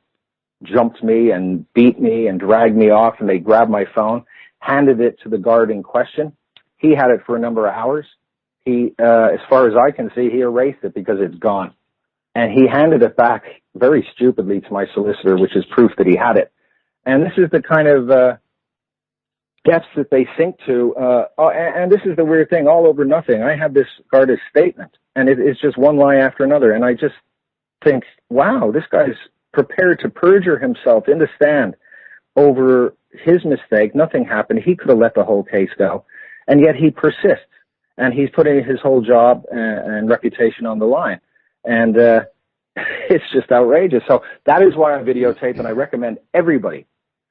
jumped me and beat me and dragged me off, and they grabbed my phone, handed it to the guard in question. He had it for a number of hours. He, as far as I can see, he erased it because it's gone. And he handed it back very stupidly to my solicitor, which is proof that he had it. And this is the kind of depths that they sink to. And this is the weird thing, all over nothing. I have this Garda statement, and it's just one lie after another. And I just think, wow, this guy's prepared to perjure himself in the stand over his mistake. Nothing happened. He could have let the whole case go. And yet he persists. And he's putting his whole job and reputation on the line. And it's just outrageous. So that is why I videotape, and I recommend everybody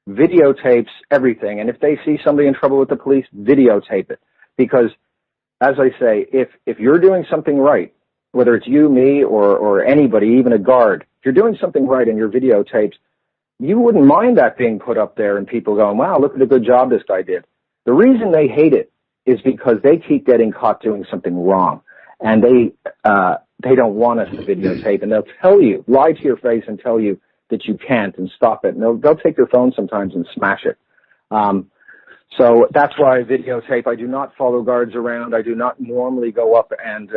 videotapes everything. And if they see somebody in trouble with the police, videotape it. Because, as I say, if you're doing something right, whether it's you, me, or anybody, even a guard, if you're doing something right and you're videotaped, you wouldn't mind that being put up there and people going, wow, look at the good job this guy did. The reason they hate it is because they keep getting caught doing something wrong. And they don't want us to videotape, and they'll tell you, lie to your face and tell you that you can't and stop it. And they'll take your phone sometimes and smash it. So that's why I videotape. I do not follow guards around. I do not normally go up and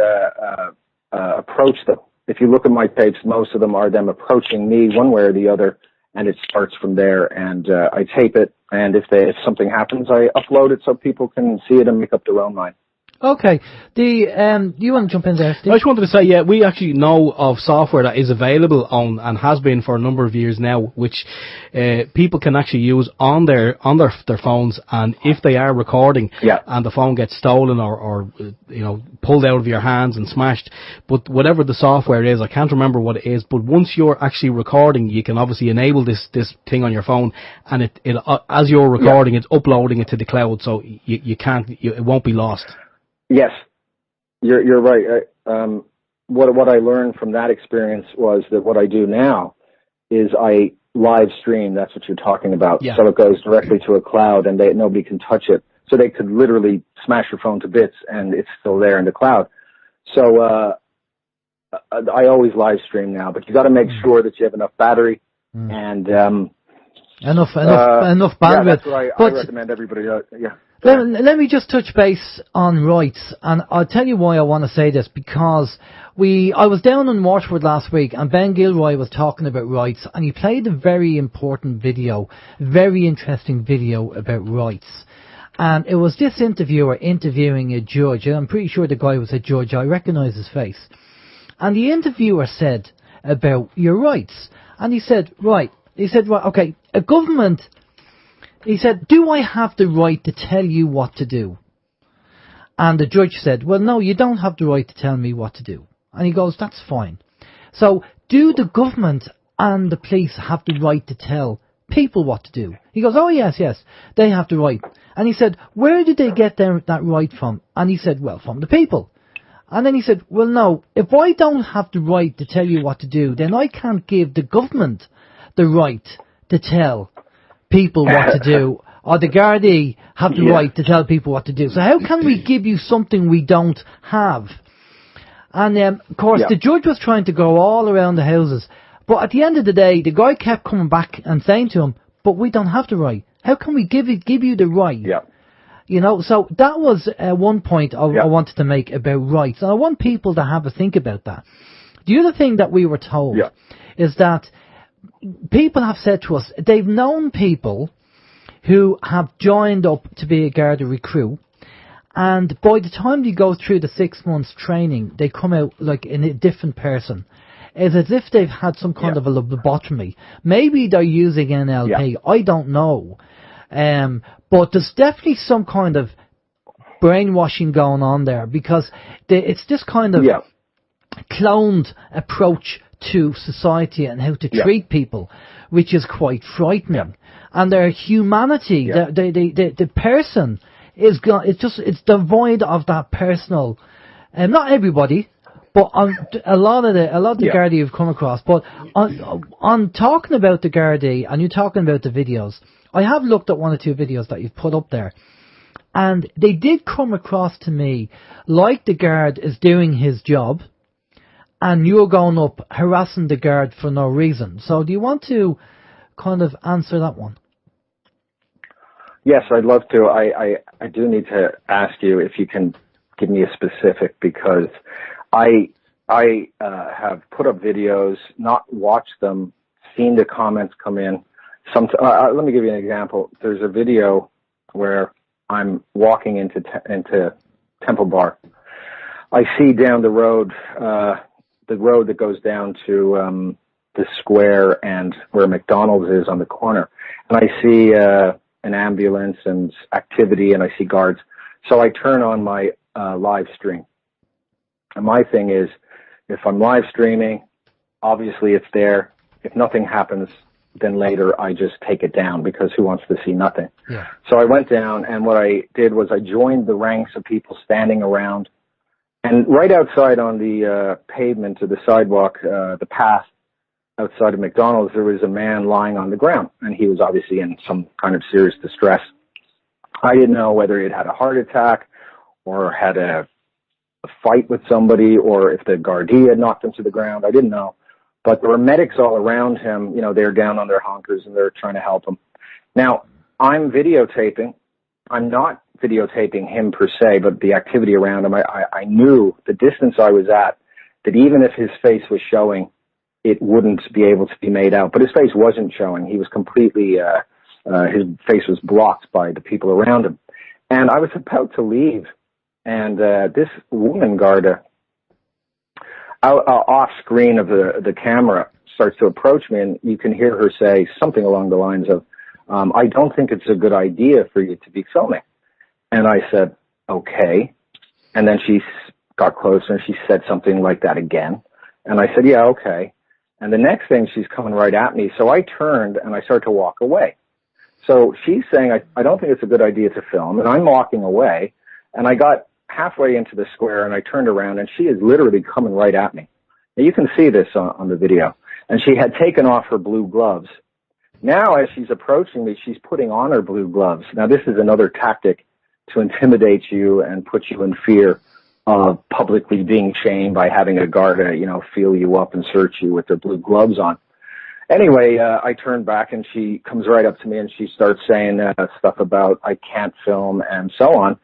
approach them. If you look at my tapes, most of them are them approaching me one way or the other, and it starts from there. And I tape it, and if something happens, I upload it so people can see it and make up their own mind. Okay. You want to jump in there, Steve? I just wanted to say, yeah, we actually know of software that is available on and has been for a number of years now, which people can actually use on their phones, and if they are recording and the phone gets stolen or pulled out of your hands and smashed, but whatever the software is, I can't remember what it is, but once you're actually recording, you can obviously enable this thing on your phone, and it as you're recording, it's uploading it to the cloud, so it won't be lost. Yes, you're right. What I learned from that experience was that what I do now is I live stream. That's what you're talking about. Yeah. So it goes directly to a cloud, and nobody can touch it. So they could literally smash your phone to bits, and it's still there in the cloud. So I always live stream now, but you got to make sure that you have enough battery and enough bandwidth. Yeah, that's what I recommend everybody. Let me just touch base on rights, and I'll tell you why I want to say this, because I was down in Waterford last week, and Ben Gilroy was talking about rights, and he played a very important video, very interesting video about rights. And it was this interviewer interviewing a judge, and I'm pretty sure the guy was a judge, I recognise his face. And the interviewer said about your rights, and he said, right, okay, a government... He said, do I have the right to tell you what to do? And the judge said, well, no, you don't have the right to tell me what to do. And he goes, that's fine. So do the government and the police have the right to tell people what to do. He goes, oh, yes, they have the right. And he said, where did they get that right from? And he said, well, from the people. And then he said, well, no, if I don't have the right to tell you what to do, then I can't give the government the right to tell people what to do, or the Gardaí have the right to tell people what to do. So how can we give you something we don't have? And, of course, the judge was trying to go all around the houses. But at the end of the day, the guy kept coming back and saying to him, but we don't have the right. How can we give you the right? Yeah. You know, so that was one point I wanted to make about rights. And I want people to have a think about that. The other thing that we were told is that people have said to us, they've known people who have joined up to be a Garda recruit, and by the time they go through the 6 months training, they come out like in a different person. It's as if they've had some kind of a lobotomy. Maybe they're using NLP. I don't know. But there's definitely some kind of brainwashing going on there, because it's this kind of cloned approach to society and how to treat people, which is quite frightening. And their humanity, the person is it's devoid of that personal. Not everybody, but a lot of the Gardaí you've come across. But on talking about the Gardaí, and you're talking about the videos, I have looked at one or two videos that you've put up there, and they did come across to me like the guard is doing his job, and you're going up harassing the guard for no reason. So do you want to kind of answer that one? Yes, I'd love to. I do need to ask you if you can give me a specific, because I have put up videos, not watched them, seen the comments come in. Let me give you an example. There's a video where I'm walking into Temple Bar. I see down the road that goes down to the square and where McDonald's is on the corner, and I see an ambulance and activity, and I see guards. So I turn on my live stream. And my thing is, if I'm live streaming, obviously it's there. If nothing happens, then later I just take it down, because who wants to see nothing? Yeah. So I went down, and what I did was I joined the ranks of people standing around. And right outside on the pavement to the sidewalk, the path outside of McDonald's, there was a man lying on the ground, and he was obviously in some kind of serious distress. I didn't know whether he had had a heart attack or had a fight with somebody, or if the Gardaí had knocked him to the ground. I didn't know. But there were medics all around him. You know, they're down on their honkers, and they're trying to help him. Now, I'm videotaping. I'm not videotaping him per se, but the activity around him. I knew the distance I was at, that even if his face was showing, it wouldn't be able to be made out. But his face wasn't showing. He was completely, his face was blocked by the people around him. And I was about to leave, and this woman, Garda, off screen of the camera, starts to approach me, and you can hear her say something along the lines of, I don't think it's a good idea for you to be filming. And I said, okay. And then she got closer, and she said something like that again. And I said, yeah, okay. And the next thing, she's coming right at me. So I turned, and I started to walk away. So she's saying, I don't think it's a good idea to film. And I'm walking away, and I got halfway into the square, and I turned around, and she is literally coming right at me. Now, you can see this on the video. And she had taken off her blue gloves. Now, as she's approaching me, she's putting on her blue gloves. Now, this is another tactic to intimidate you and put you in fear of publicly being shamed by having a Garda, feel you up and search you with their blue gloves on. Anyway, I turned back, and she comes right up to me, and she starts saying stuff about I can't film and so on.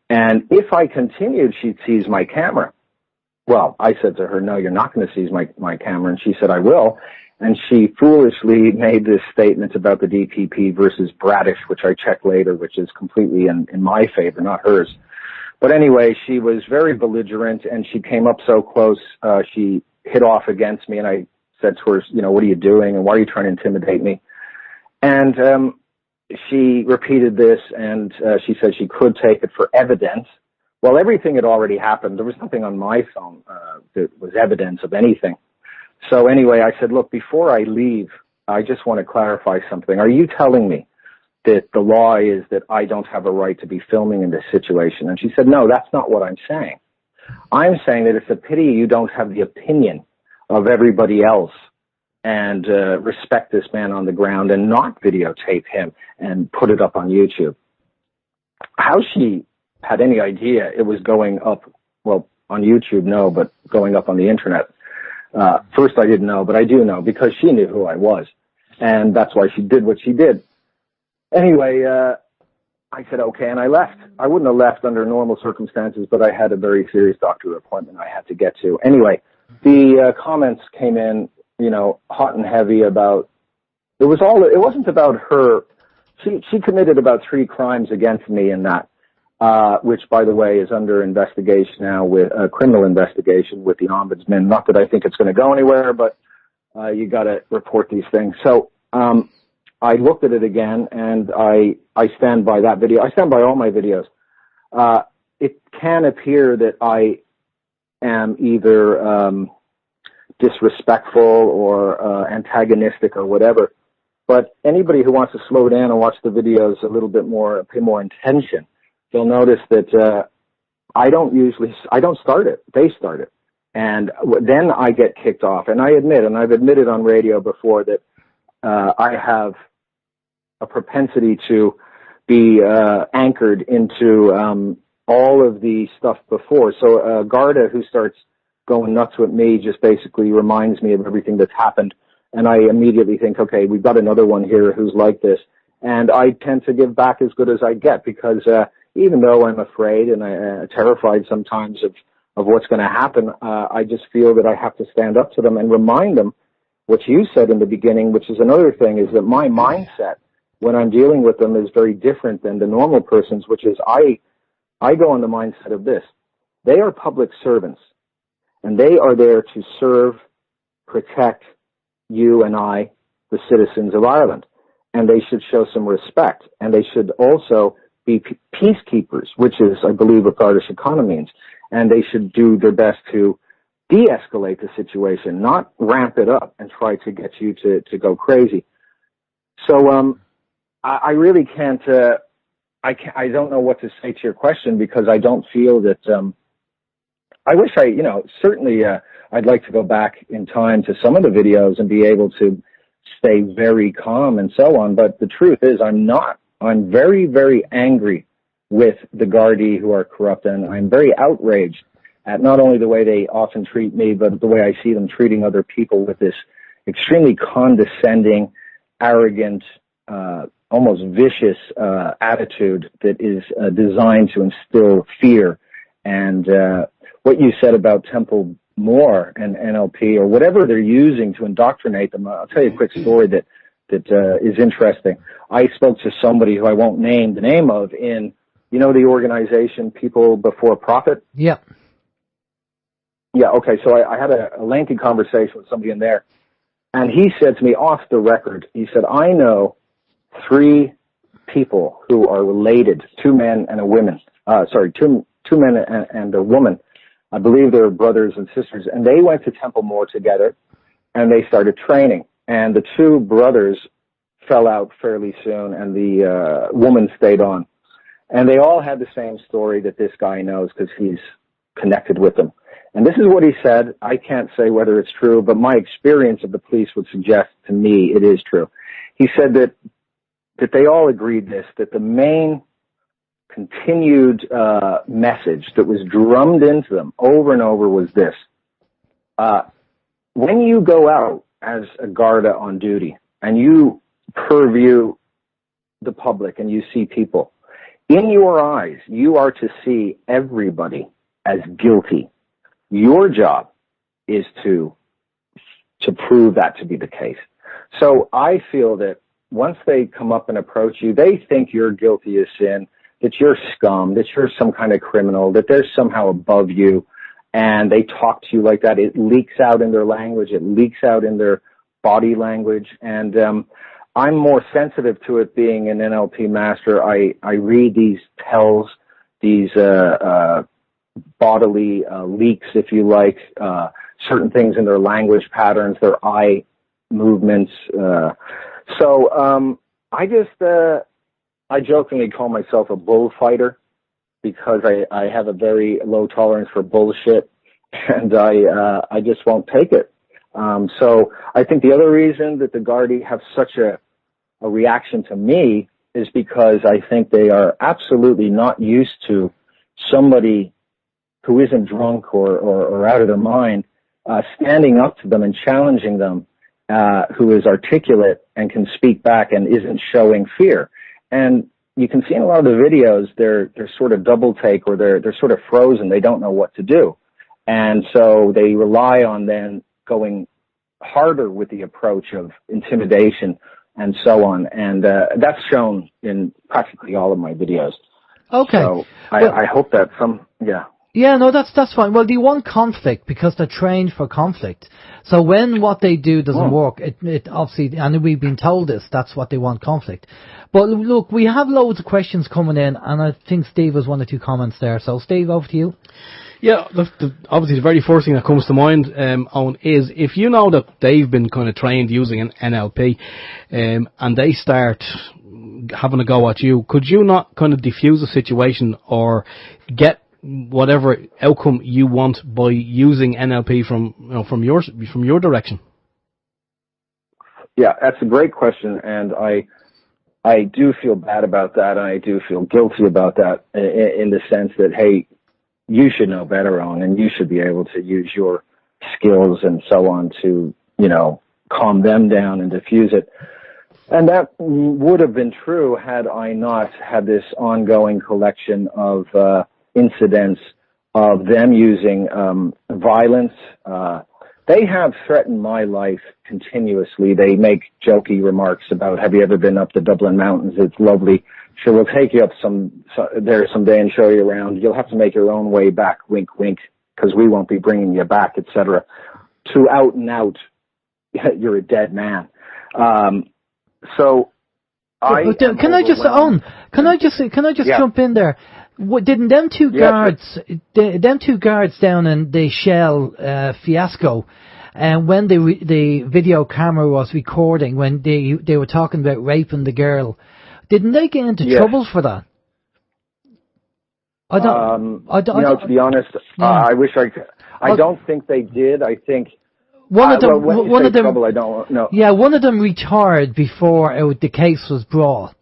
And if I continued, she'd seize my camera. Well, I said to her, no, you're not going to seize my camera. And she said, I will. And she foolishly made this statement about the DPP versus Bradish, which I checked later, which is completely in my favor, not hers. But anyway, she was very belligerent, and she came up so close, she hit off against me, and I said to her, what are you doing, and why are you trying to intimidate me? And she repeated this, and she said she could take it for evidence. Well, everything had already happened. There was nothing on my phone that was evidence of anything. So anyway, I said, look, before I leave, I just want to clarify something. Are you telling me that the law is that I don't have a right to be filming in this situation? And she said, no, that's not what I'm saying. I'm saying that it's a pity you don't have the opinion of everybody else and respect this man on the ground and not videotape him and put it up on YouTube. How she had any idea it was going up, well, on YouTube, no, but going up on the internet. First, I didn't know, but I do know because she knew who I was. And that's why she did what she did. Anyway, I said, okay, and I left. I wouldn't have left under normal circumstances, but I had a very serious doctor appointment I had to get to. Anyway, the comments came in, you know, hot and heavy about, it wasn't about her. She committed about 3 crimes against me in that, which, by the way, is under investigation now with a criminal investigation with the ombudsman. Not that I think it's going to go anywhere, but you got to report these things. So I looked at it again, and I stand by that video. I stand by all my videos. It can appear that I am either disrespectful or antagonistic or whatever. But anybody who wants to slow down and watch the videos a little bit more, pay more attention, they'll notice that I don't start it. They start it. And then I get kicked off. And I admit, and I've admitted on radio before, that I have a propensity to be anchored into all of the stuff before. So Garda, who starts going nuts with me, just basically reminds me of everything that's happened. And I immediately think, okay, we've got another one here who's like this. And I tend to give back as good as I get because even though I'm afraid and I'm terrified sometimes of what's going to happen, I just feel that I have to stand up to them and remind them what you said in the beginning, which is another thing, is that my mindset when I'm dealing with them is very different than the normal person's, which is I go on the mindset of this. They are public servants, and they are there to serve, protect you and I, the citizens of Ireland. And they should show some respect. And they should also be peacekeepers, which is, I believe, what Garda Siochana means. And they should do their best to de-escalate the situation, not ramp it up and try to get you to go crazy. So I really can't, I don't know what to say to your question because I don't feel that, I wish certainly I'd like to go back in time to some of the videos and be able to stay very calm and so on. But the truth is I'm not. I'm very, very angry with the Gardaí who are corrupt, and I'm very outraged at not only the way they often treat me, but the way I see them treating other people with this extremely condescending, arrogant, almost vicious attitude that is designed to instill fear. And what you said about Temple Moore and NLP or whatever they're using to indoctrinate them, I'll tell you a quick story that is interesting. I spoke to somebody who I won't name the name of in, the organization People Before Profit? Yeah. Yeah, okay, so I had a lengthy conversation with somebody in there, and he said to me off the record, he said, I know 3 people who are related, 2 men and a woman, two men and a woman. I believe they're brothers and sisters, and they went to Temple Moore together, and they started training. And the 2 brothers fell out fairly soon, and the woman stayed on. And they all had the same story that this guy knows because he's connected with them. And this is what he said. I can't say whether it's true, but my experience of the police would suggest to me it is true. He said that they all agreed that the main continued message that was drummed into them over and over was this. When you go out as a Garda on duty and you purview the public and you see people, in your eyes, you are to see everybody as guilty. Your job is to prove that to be the case. So I feel that once they come up and approach you, they think you're guilty as sin, that you're scum, that you're some kind of criminal, that they're somehow above you, and they talk to you like that. It leaks out in their language. It leaks out in their body language. And I'm more sensitive to it being an NLP master. I read these tells, these bodily leaks, if you like, certain things in their language patterns, their eye movements. I jokingly call myself a bullfighter because I have a very low tolerance for bullshit, and I just won't take it. So I think the other reason that the Gardaí have such a reaction to me is because I think they are absolutely not used to somebody who isn't drunk or out of their mind standing up to them and challenging them, who is articulate and can speak back and isn't showing fear. And you can see in a lot of the videos, they're sort of double take, or they're sort of frozen. They don't know what to do. And so they rely on then going harder with the approach of intimidation and so on. And that's shown in practically all of my videos. Okay. So I hope that Yeah, no, that's fine. Well, they want conflict because they're trained for conflict. So when what they do doesn't work, it obviously, and we've been told this, that's what they want, conflict. But look, we have loads of questions coming in, and I think Steve has one or two comments there. So Steve, over to you. Yeah, obviously the very first thing that comes to mind, Owen, is if you know that they've been kind of trained using an NLP, and they start having a go at you, could you not kind of diffuse the situation or get whatever outcome you want by using NLP from your direction? Yeah, that's a great question, and I do feel bad about that, and I do feel guilty about that in the sense that, hey, you should know better, Owen, and you should be able to use your skills and so on to, calm them down and diffuse it. And that would have been true had I not had this ongoing collection of incidents of them using violence. They have threatened my life continuously. They make jokey remarks about, have you ever been up the Dublin Mountains? It's lovely. Sure, we'll take you up there someday and show you around. You'll have to make your own way back, wink, wink, because we won't be bringing you back, etc. To out and out, you're a dead man. Can I just jump in there? Didn't them two guards down in the Shell fiasco, and when the video camera was recording, when they were talking about raping the girl, didn't they get into trouble for that? To be honest, I wish I could. I don't think they did. I think one of them. Trouble, I don't know. Yeah, one of them retired before the case was brought.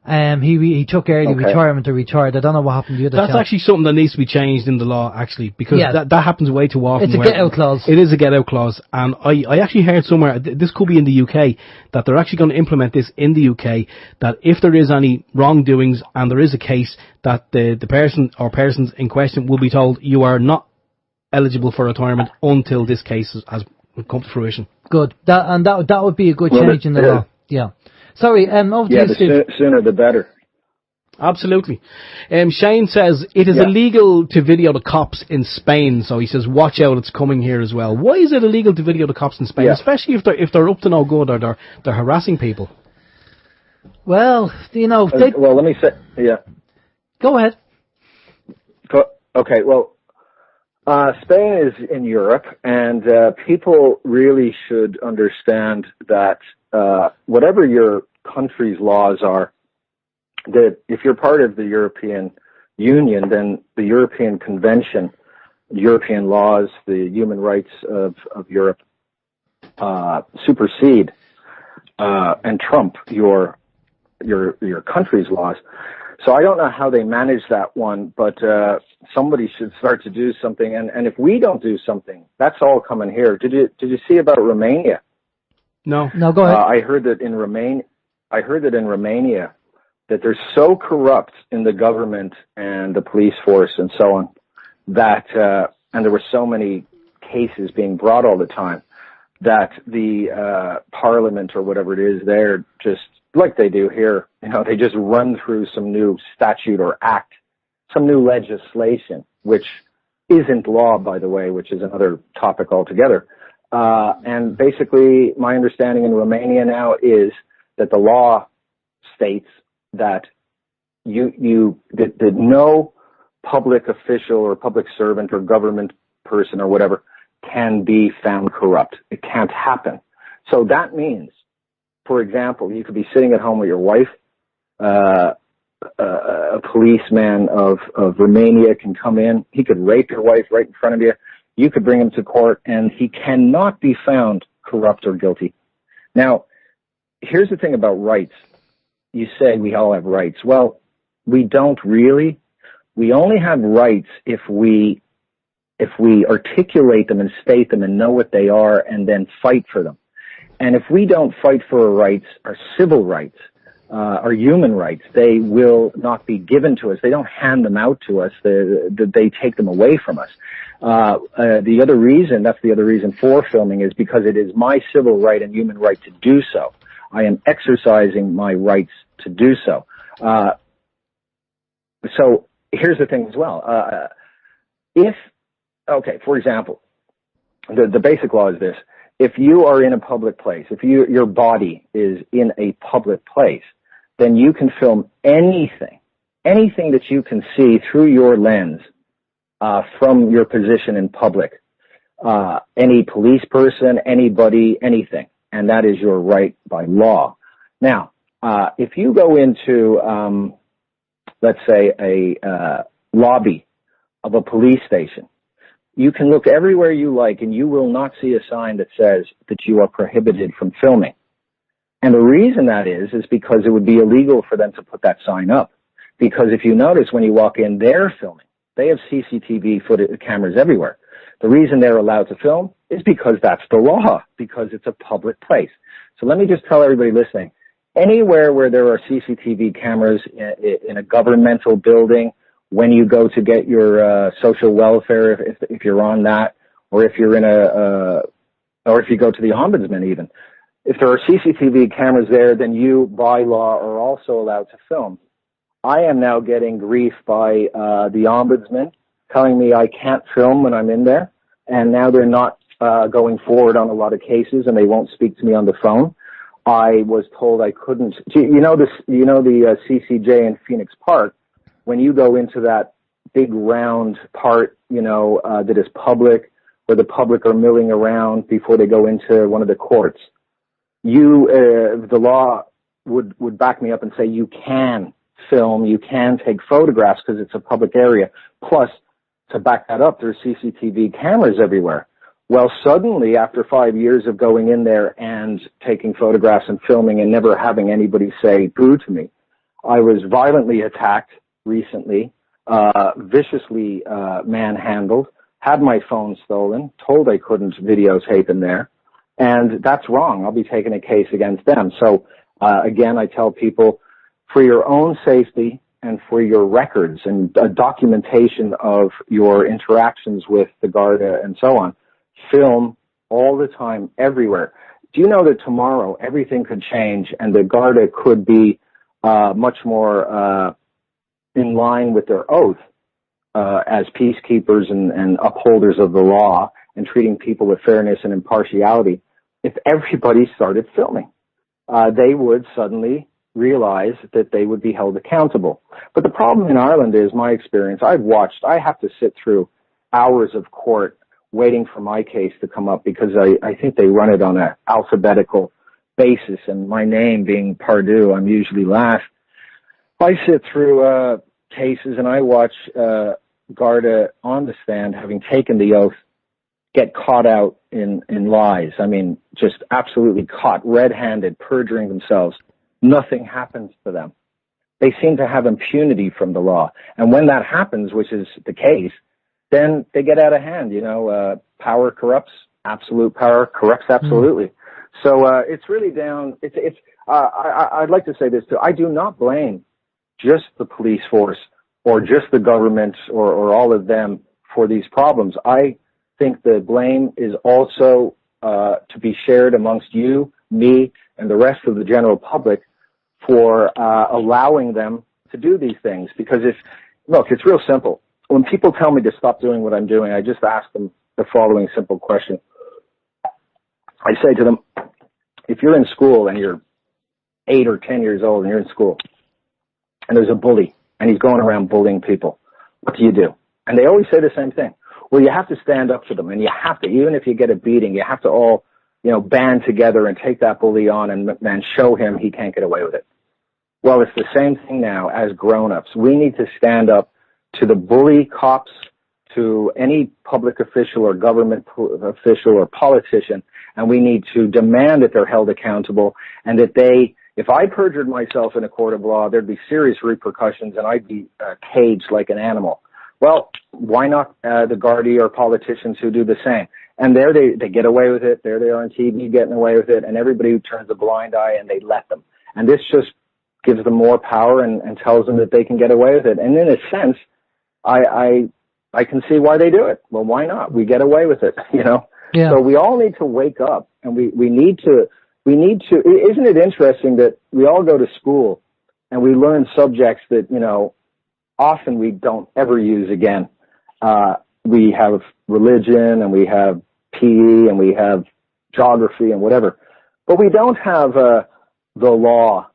He took early retirement or retired. I don't know what happened to the other. That's actually something that needs to be changed in the law, actually, because that happens way too often. It's a get-out clause. It is a get-out clause, and I actually heard somewhere, this could be in the UK, that they're actually going to implement this in the UK, that if there is any wrongdoings and there is a case, that the person or persons in question will be told, you are not eligible for retirement until this case has come to fruition. Good. That would be a good change in the law. Yeah. Sorry, over to you, Steve. The sooner the better. Absolutely. Shane says it is illegal to video the cops in Spain, so he says watch out, it's coming here as well. Why is it illegal to video the cops in Spain, especially if they're up to no good or they're harassing people? Well, let me say, Go ahead. Okay, well, Spain is in Europe, and people really should understand that whatever your country's laws are, that if you're part of the European Union, then the European Convention, European laws, the human rights of Europe supersede and trump your country's laws. So I don't know how they manage that one, but somebody should start to do something. And if we don't do something, that's all coming here. Did you see about Romania? No, go ahead. I heard that in Romania, that they're so corrupt in the government and the police force and so on, that and there were so many cases being brought all the time, that the parliament or whatever it is, they're just like they do here. They just run through some new statute or act, some new legislation, which isn't law, by the way, which is another topic altogether. And basically, my understanding in Romania now is that the law states that that no public official or public servant or government person or whatever can be found corrupt. It can't happen. So that means, for example, you could be sitting at home with your wife. A policeman of Romania can come in. He could rape your wife right in front of you. You could bring him to court, and he cannot be found corrupt or guilty. Now, here's the thing about rights. You say we all have rights. Well, we don't really. We only have rights if we articulate them and state them and know what they are and then fight for them. And if we don't fight for our rights, our civil rights, our human rights, they will not be given to us. They don't hand them out to us. They take them away from us. The other reason for filming is because it is my civil right and human right to do so. I am exercising my rights to do so. So here's the thing as well. For example, the basic law is this. If you are in a public place, if your body is in a public place, then you can film anything that you can see through your lens, from your position in public. Any police person, anybody, anything. And that is your right by law. Now, if you go into, let's say, a lobby of a police station, you can look everywhere you like, and you will not see a sign that says that you are prohibited from filming. And the reason that is because it would be illegal for them to put that sign up. Because if you notice, when you walk in, they're filming. They have CCTV footage cameras everywhere. The reason they're allowed to film is because that's the law, because it's a public place. So let me just tell everybody listening, anywhere where there are CCTV cameras in a governmental building, when you go to get your social welfare, if you're on that, or if you're in or if you go to the ombudsman even, if there are CCTV cameras there, then you, by law, are also allowed to film. I am now getting grief by the ombudsman telling me I can't film when I'm in there, and now they're not going forward on a lot of cases, and they won't speak to me on the phone. I was told I couldn't. You know the CCJ in Phoenix Park. When you go into that big round part, that is public, where the public are milling around before they go into one of the courts, the law would back me up and say you can film, you can take photographs because it's a public area. Plus, to back that up, there's CCTV cameras everywhere. Well, suddenly, after 5 years of going in there and taking photographs and filming and never having anybody say boo to me, I was violently attacked recently, viciously manhandled, had my phone stolen, told I couldn't videotape in there, and that's wrong. I'll be taking a case against them. So, again, I tell people, for your own safety and for your records and documentation of your interactions with the Garda and so on, film all the time, everywhere. Do you know that tomorrow everything could change and the Garda could be much more in line with their oath as peacekeepers and upholders of the law and treating people with fairness and impartiality? If everybody started filming, they would suddenly realize that they would be held accountable. But the problem in Ireland is, my experience, I have to sit through hours of court waiting for my case to come up because I think they run it on an alphabetical basis, and my name being Pardue, I'm usually last. I sit through cases and I watch Garda on the stand, having taken the oath, get caught out in lies. I mean, just absolutely caught red-handed, perjuring themselves. Nothing happens to them. They seem to have impunity from the law. And when that happens, which is the case, then they get out of hand. Power corrupts. Absolute power corrupts absolutely. So it's really down. I'd like to say this too. I do not blame just the police force or just the government or all of them for these problems. I think the blame is also to be shared amongst you, me, and the rest of the general public for allowing them to do these things. Because it's real simple. When people tell me to stop doing what I'm doing, I just ask them the following simple question. I say to them, if you're in school and you're 8 or 10 years old and you're in school and there's a bully and he's going around bullying people, what do? And they always say the same thing. Well, you have to stand up for them, and you have to, even if you get a beating, you have to all band together and take that bully on and show him he can't get away with it. Well, it's the same thing now as grown-ups. We need to stand up to the bully cops, to any public official or government official or politician, and we need to demand that they're held accountable and that if I perjured myself in a court of law, there'd be serious repercussions and I'd be caged like an animal. Well, why not the Gardaí or politicians who do the same? And there they get away with it. There they are on TV getting away with it, and everybody turns a blind eye and they let them. And this just gives them more power and tells them that they can get away with it. And in a sense, I can see why they do it. Well, why not? We get away with it, Yeah. So we all need to wake up, and we need to. Isn't it interesting that we all go to school and we learn subjects that often we don't ever use again. We have religion and we have PE and we have geography and whatever, but we don't have the law,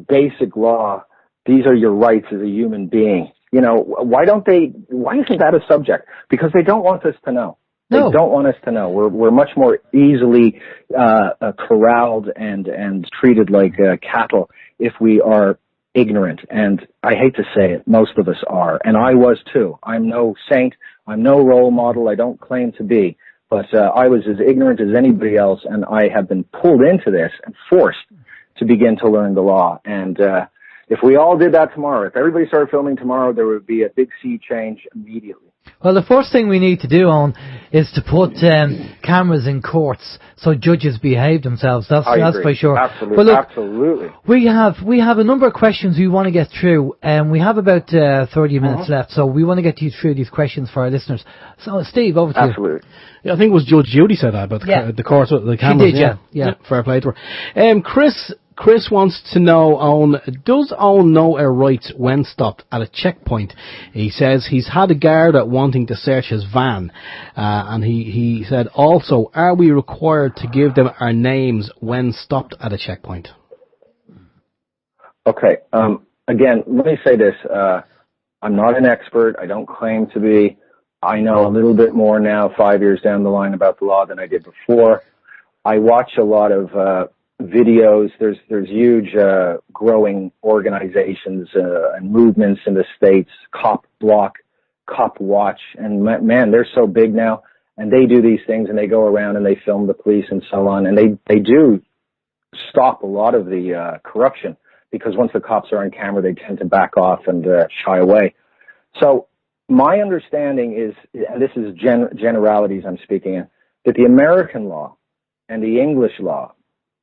basic law. These are your rights as a human being. Why isn't that a subject? Because they don't want us to know. No. They don't want us to know. We're much more easily corralled and treated like cattle if we are ignorant. And I hate to say it, most of us are. And I was too. I'm no saint. I'm no role model. I don't claim to be. But I was as ignorant as anybody else, and I have been pulled into this and forced to begin to learn the law. And if we all did that tomorrow, if everybody started filming tomorrow, there would be a big sea change immediately. Well, the first thing we need to do, Owen, is to put cameras in courts so judges behave themselves. That's for sure. Absolutely. But look, absolutely. We have a number of questions we want to get through, and we have about 30 minutes left, so we want to get you through these questions for our listeners. So, Steve, over to you. Absolutely. Yeah, I think it was Judge Judy said that about the court, the cameras. She did, yeah. Fair play to her. Chris wants to know, Owen, does Owen know our rights when stopped at a checkpoint? He says he's had a Garda wanting to search his van, and he said also, are we required to give them our names when stopped at a checkpoint? Okay, again, let me say this. I'm not an expert. I don't claim to be. I know a little bit more now, 5 years down the line, about the law than I did before. I watch a lot of videos. There's huge growing organizations and movements in the States, Cop Block, Cop Watch, and man, they're so big now, and they do these things, and they go around and they film the police and so on, and they do stop a lot of the corruption, because once the cops are on camera, they tend to back off and shy away. So my understanding is, and this is generalities I'm speaking in, that the American law and the English law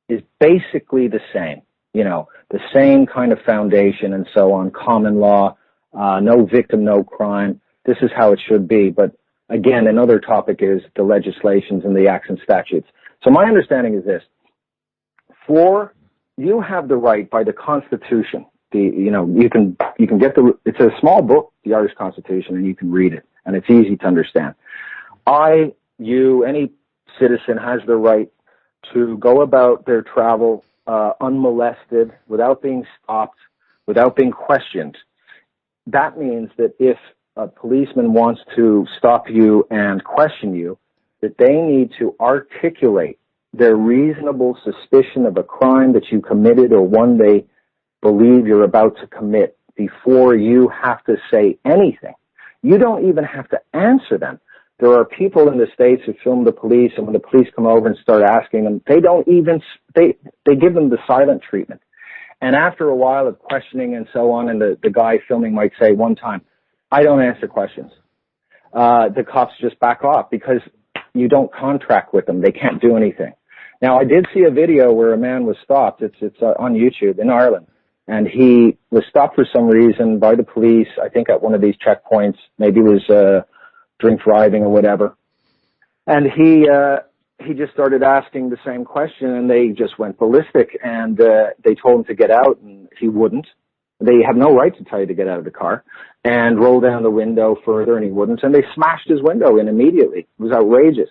is basically the same, the same kind of foundation and so on, common law, no victim, no crime. This is how it should be. But again, another topic is the legislations and the acts and statutes. So my understanding is this: you have the right by the Constitution. You can get it's a small book, the Irish Constitution, and you can read it, and it's easy to understand. Any citizen has the right to go about their travel unmolested, without being stopped, without being questioned. That means that if a policeman wants to stop you and question you, that they need to articulate their reasonable suspicion of a crime that you committed or one they believe you're about to commit before you have to say anything. You don't even have to answer them. There are people in the States who film the police, and when the police come over and start asking them, they give them the silent treatment. And after a while of questioning and so on, and the guy filming might say one time, I don't answer questions. The cops just back off because you don't contract with them. They can't do anything. Now, I did see a video where a man was stopped. It's on YouTube in Ireland. And he was stopped for some reason by the police, I think at one of these checkpoints. Maybe it was drink driving or whatever. And he just started asking the same question, and they just went ballistic, and they told him to get out, and he wouldn't. They have no right to tell you to get out of the car, and roll down the window further, and he wouldn't, and they smashed his window in immediately. It was outrageous.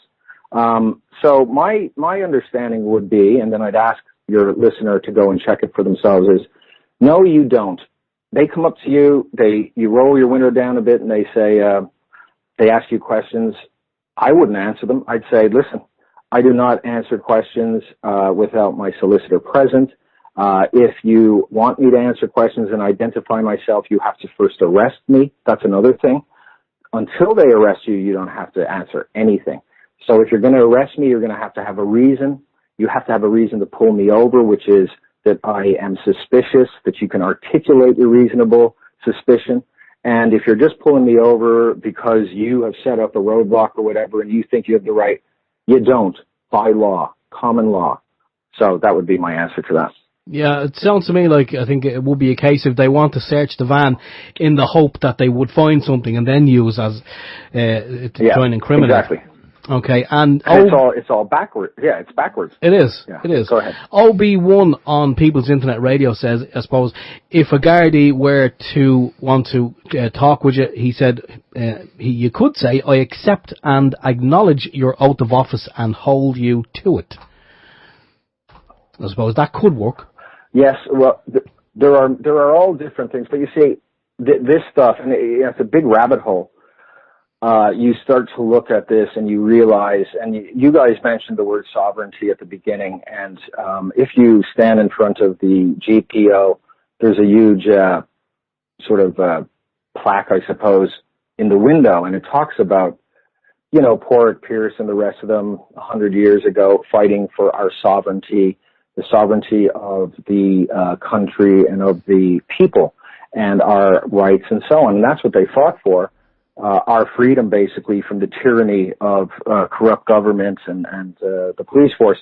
So my understanding would be, and then I'd ask your listener to go and check it for themselves, is no, you don't. They come up to you, you roll your window down a bit, and they say, they ask you questions. I wouldn't answer them. I'd say, listen, I do not answer questions without my solicitor present. If you want me to answer questions and identify myself, you have to first arrest me. That's another thing. Until they arrest you, you don't have to answer anything. So if you're going to arrest me, you're going to have a reason. You have to have a reason to pull me over, which is that I am suspicious, that you can articulate your reasonable suspicion. And if you're just pulling me over because you have set up a roadblock or whatever and you think you have the right, you don't, by law, common law. So that would be my answer to that. Yeah, it sounds to me like I think it would be a case if they want to search the van in the hope that they would find something and then use as to try and incriminate. Exactly. Okay, and it's all backwards. Yeah, it's backwards. It is. Yeah. It is. Go ahead. OB1 on People's Internet Radio says, I suppose, if a Gardaí were to want to talk with you, he said, you could say, I accept and acknowledge your oath of office and hold you to it. I suppose that could work. Yes, well, there are all different things, but you see, this stuff, and it's a big rabbit hole. You start to look at this and you realize, and you guys mentioned the word sovereignty at the beginning, and if you stand in front of the GPO, there's a huge sort of plaque, I suppose, in the window, and it talks about, poor Pearce and the rest of them 100 years ago fighting for our sovereignty, the sovereignty of the country and of the people and our rights and so on. And that's what they fought for, our freedom basically from the tyranny of corrupt governments and the police force.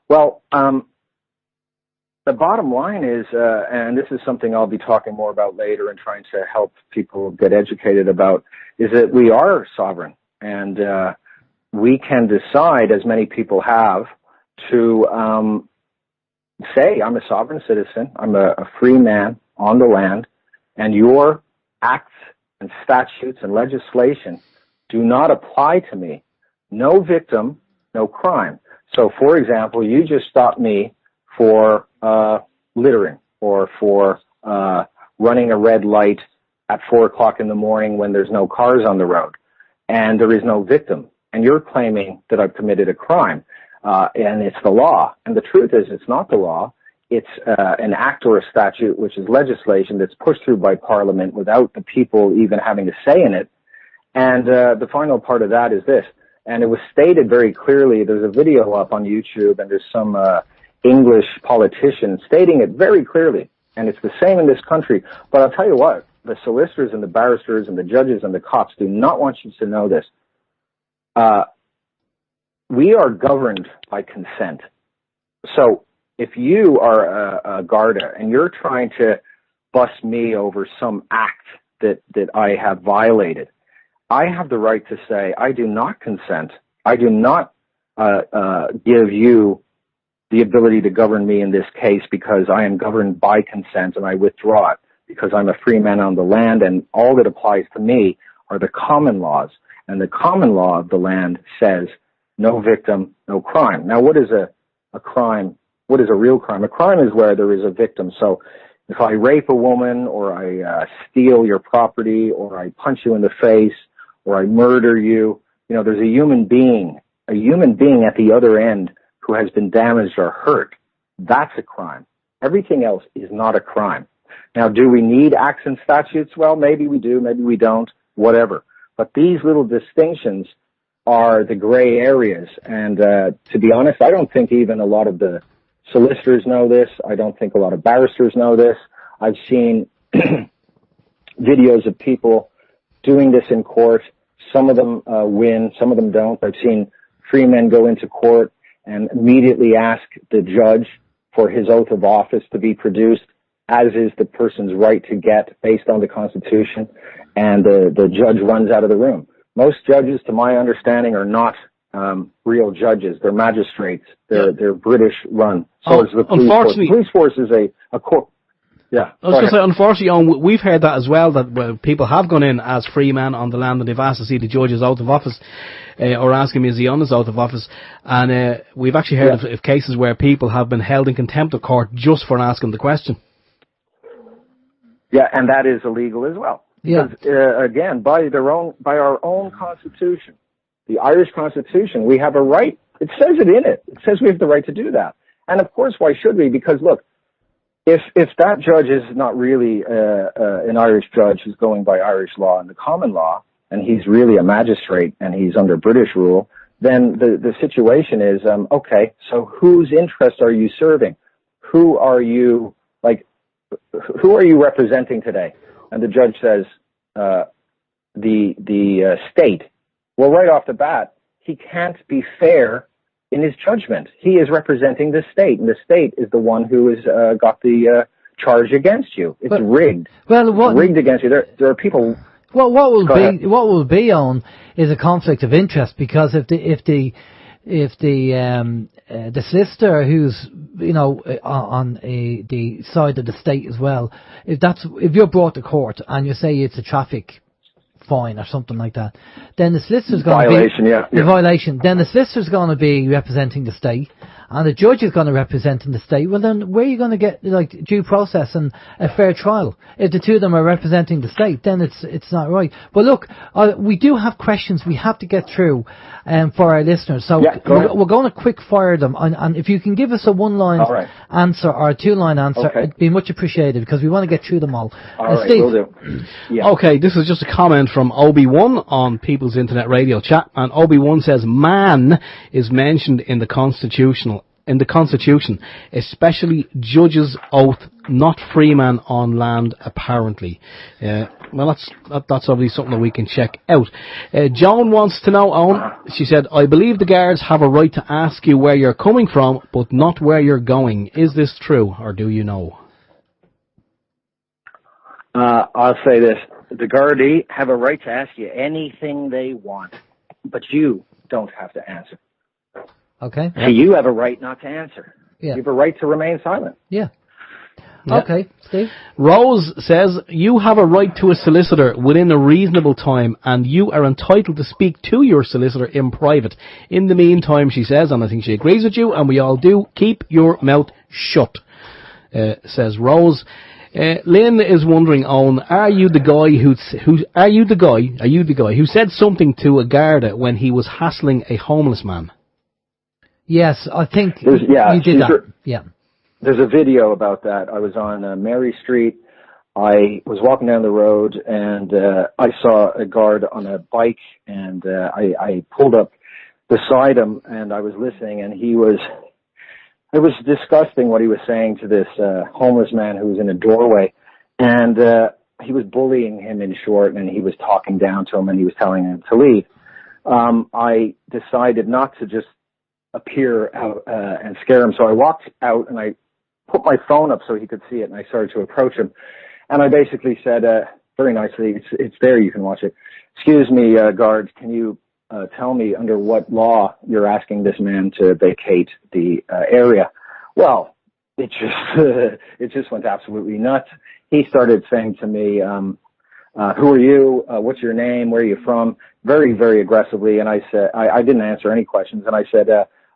Well, the bottom line is, and this is something I'll be talking more about later and trying to help people get educated about, is that we are sovereign and we can decide, as many people have, to say, I'm a sovereign citizen, I'm a free man on the land, and your acts and statutes and legislation do not apply to me. No victim, no crime. So, for example, you just stopped me for littering or for running a red light at 4 o'clock in the morning when there's no cars on the road, and there is no victim, and you're claiming that I've committed a crime. And it's the law. And the truth is, it's not the law. It's an act or a statute, which is legislation that's pushed through by Parliament without the people even having a say in it. And the final part of that is this. And it was stated very clearly. There's a video up on YouTube, and there's some English politician stating it very clearly. And it's the same in this country. But I'll tell you what, the solicitors and the barristers and the judges and the cops do not want you to know this. We are governed by consent. So if you are a Garda and you're trying to bust me over some act that I have violated, I have the right to say, I do not consent. I do not give you the ability to govern me in this case because I am governed by consent, and I withdraw it because I'm a free man on the land, and all that applies to me are the common laws. And the common law of the land says, no victim, no crime. Now, what is a crime? What is a real crime? A crime is where there is a victim. So if I rape a woman, or I steal your property, or I punch you in the face, or I murder you, there's a human being at the other end who has been damaged or hurt. That's a crime. Everything else is not a crime. Now, do we need acts and statutes? Well, maybe we do, maybe we don't, whatever. But these little distinctions are the gray areas. And to be honest, I don't think even a lot of the solicitors know this. I don't think a lot of barristers know this. I've seen videos of people doing this in court. Some of them win, some of them don't. I've seen free men go into court and immediately ask the judge for his oath of office to be produced, as is the person's right to get based on the Constitution, and the judge runs out of the room. Most judges, to my understanding, are not real judges. They're magistrates. They're British run. So is the police force. The police force is a court. Yeah. I was going to say, unfortunately, we've heard that as well, that people have gone in as free men on the land and they've asked to see the judge's oath of office, or ask him, is he on his oath of office? And we've actually heard of cases where people have been held in contempt of court just for asking the question. Yeah, and that is illegal as well. Yeah. Because, again, by our own Constitution, the Irish Constitution, we have a right It says it in it. It says we have the right to do that. And of course, why should we? Because look, if that judge is not really an Irish judge who's going by Irish law and the common law, and he's really a magistrate and he's under British rule, then the situation is, okay, so whose interest are you serving? Who are you representing today? And the judge says, the state. Well, right off the bat, he can't be fair in his judgment. He is representing the state, and the state is the one who has got the charge against you. It's rigged. Well, it's rigged against you. There are people. Well, what will be on is a conflict of interest, because if the solicitor who's on the side of the state as well, if you're brought to court and you say it's a traffic fine or something like that, then the solicitor's going to be violation. Then the solicitor's going to be representing the state, and the judge is going to represent the state. Well, then where are you going to get due process and a fair trial? If the two of them are representing the state, then it's not right. But look, we do have questions we have to get through for our listeners. So we're going to quick fire them, and if you can give us a one-line answer or a two-line answer, it'd be much appreciated, because we want to get through them all. All right, Steve. will do. Yeah. Okay, this is just a comment from Obi-Wan on People's Internet Radio chat, and Obi-Wan says, "Man is mentioned in the Constitution, especially judge's oath, not freeman on land, apparently." Well, that's obviously something that we can check out. Joan wants to know, Owen, she said, "I believe the guards have a right to ask you where you're coming from, but not where you're going. Is this true, or do you know?" I'll say this. The Gardaí have a right to ask you anything they want, but you don't have to answer. Okay. So you have a right not to answer. Yeah. You have a right to remain silent. Yeah. Okay, Steve. Rose says, "You have a right to a solicitor within a reasonable time, and you are entitled to speak to your solicitor in private. In the meantime," she says, and I think she agrees with you, and we all do, "keep your mouth shut," says Rose. Lynn is wondering, Owen, are you the guy who said something to a Garda when he was hassling a homeless man? Yes, I think you did that. Yeah. There's a video about that. I was on Mary Street. I was walking down the road, and I saw a guard on a bike, and I pulled up beside him, and I was listening, and it was disgusting what he was saying to this homeless man who was in a doorway, and he was bullying him, in short, and he was talking down to him, and he was telling him to leave. I decided not to just appear out and scare him, so I walked out and I put my phone up so he could see it, and I started to approach him, and I basically said very nicely, it's there, you can watch it, "Excuse me, guard, can you tell me under what law you're asking this man to vacate the area?" Well, it just went absolutely nuts. He started saying to me, "Who are you? What's your name? Where are you from?" Very, very aggressively. And I said, I didn't answer any questions. And I said,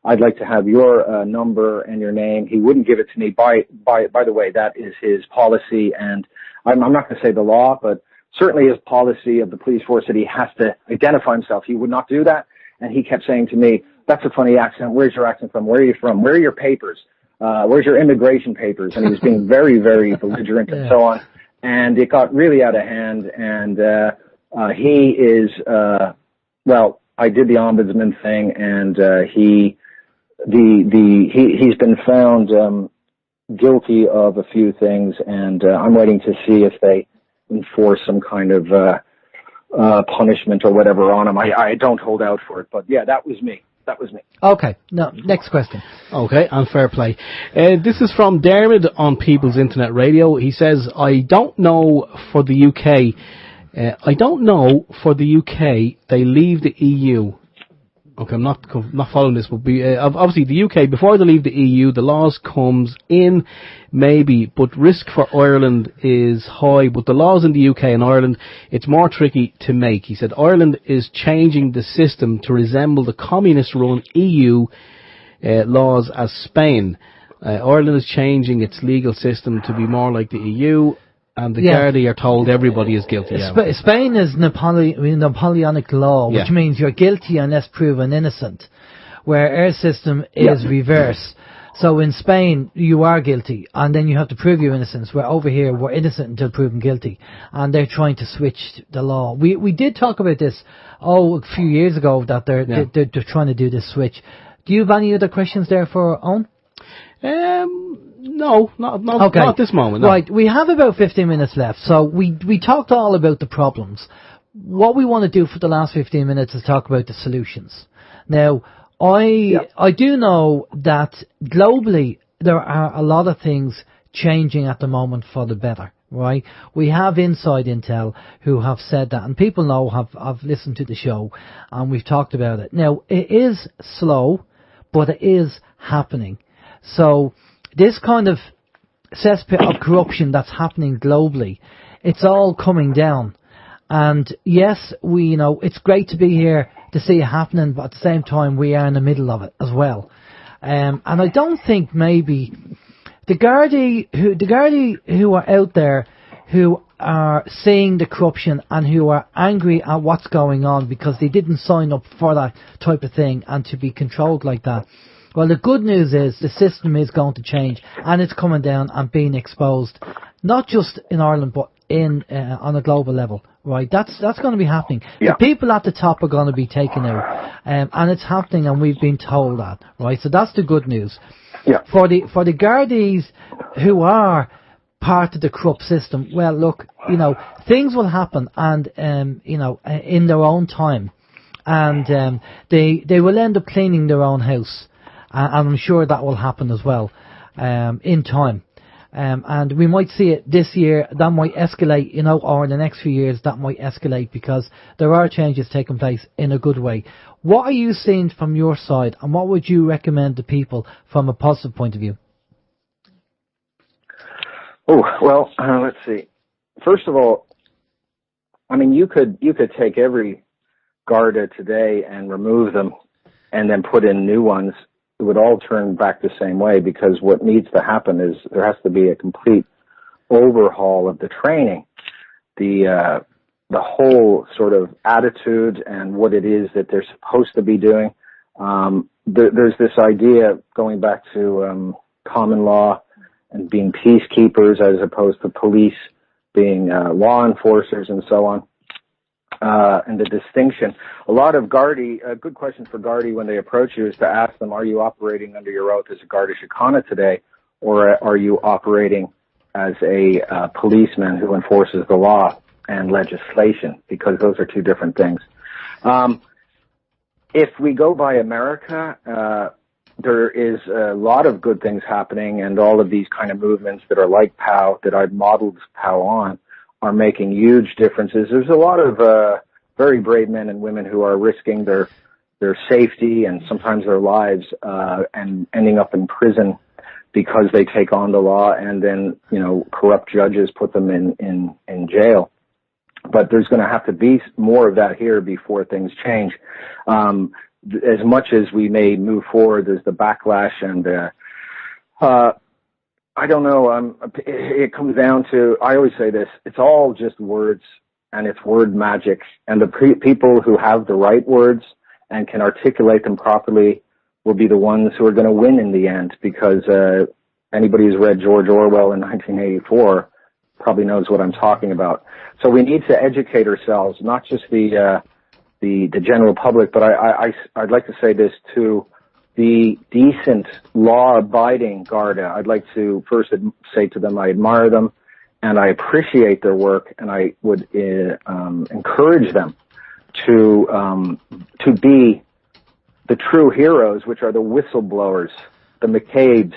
"I'd like to have your number and your name." He wouldn't give it to me. By the way, that is his policy. And I'm not going to say the law, but certainly his policy of the police force that he has to identify himself. He would not do that. And he kept saying to me, "That's a funny accent. Where's your accent from? Where are you from? Where are your papers? Where's your immigration papers?" And he was being very, very belligerent and so on. And it got really out of hand. And he is, I did the ombudsman thing, and he's been found guilty of a few things, and I'm waiting to see if they enforce some kind of punishment or whatever on him. I don't hold out for it, but yeah, that was me. Okay, no, next question. Okay, and fair play. This is from Dermot on People's Internet Radio. He says, "I don't know for the UK they leave the EU." Okay, I'm not following this, but obviously the UK, before they leave the EU, the laws comes in, maybe, but risk for Ireland is high. But the laws in the UK and Ireland, it's more tricky to make. He said Ireland is changing the system to resemble the communist-run EU laws as Spain. Ireland is changing its legal system to be more like the EU. And the Gardaí are told everybody is guilty. Spain is Napoleonic law, which means you're guilty unless proven innocent. where our system is reverse. So in Spain, you are guilty, and then you have to prove your innocence. Where over here, we're innocent until proven guilty, and they're trying to switch the law. We did talk about this a few years ago that they're trying to do this switch. Do you have any other questions there for Owen? No, not at this moment. No. Right, we have about 15 minutes left, so we talked all about the problems. What we want to do for the last 15 minutes is talk about the solutions. Now, I do know that globally there are a lot of things changing at the moment for the better, right? We have inside intel who have said that, and people know, have listened to the show, and we've talked about it. Now, it is slow, but it is happening. So this kind of cesspit of corruption that's happening globally, it's all coming down. And yes, it's great to be here to see it happening, but at the same time, we are in the middle of it as well. And I don't think maybe the Gardaí who are out there who are seeing the corruption and who are angry at what's going on because they didn't sign up for that type of thing and to be controlled like that. Well, the good news is the system is going to change, and it's coming down and being exposed, not just in Ireland, but on a global level, right? That's going to be happening. Yeah. The people at the top are going to be taken out, and it's happening, and we've been told that, right? So that's the good news. Yeah. For the Gardaís who are part of the corrupt system, well, look, things will happen, and in their own time, and they will end up cleaning their own house. And I'm sure that will happen as well in time. And we might see it this year. That might escalate, or in the next few years, that might escalate because there are changes taking place in a good way. What are you seeing from your side, and what would you recommend to people from a positive point of view? Oh, well, let's see. First of all, I mean, you could take every Garda today and remove them and then put in new ones. It would all turn back the same way, because what needs to happen is there has to be a complete overhaul of the training, the whole sort of attitude and what it is that they're supposed to be doing. There's this idea going back to common law and being peacekeepers as opposed to police being law enforcers and so on. And the distinction. A lot of Gardaí, a good question for Gardaí when they approach you is to ask them, are you operating under your oath as a Garda Siochana today, or are you operating as a policeman who enforces the law and legislation? Because those are two different things. If we go by America, there is a lot of good things happening, and all of these kind of movements that are like POW, that I've modeled POW on, are making huge differences. There's a lot of very brave men and women who are risking their safety and sometimes their lives and ending up in prison because they take on the law, and then corrupt judges put them in jail. But there's going to have to be more of that here before things change. As much as we may move forward, there's the backlash, and I don't know. It comes down to, I always say this, it's all just words, and it's word magic. And the people who have the right words and can articulate them properly will be the ones who are going to win in the end, because anybody who's read George Orwell in 1984 probably knows what I'm talking about. So we need to educate ourselves, not just the general public, but I'd like to say this too. The decent, law-abiding Garda, I'd like to first say to them I admire them and I appreciate their work, and I would encourage them to be the true heroes, which are the whistleblowers, the McCabe's,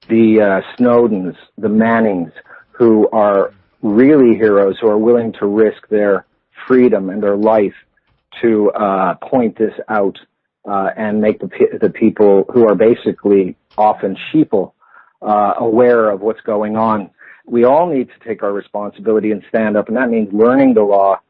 the Snowdens, the Mannings, who are really heroes, who are willing to risk their freedom and their life to point this out. And make the people who are basically often sheeple aware of what's going on. We all need to take our responsibility and stand up, and that means learning the law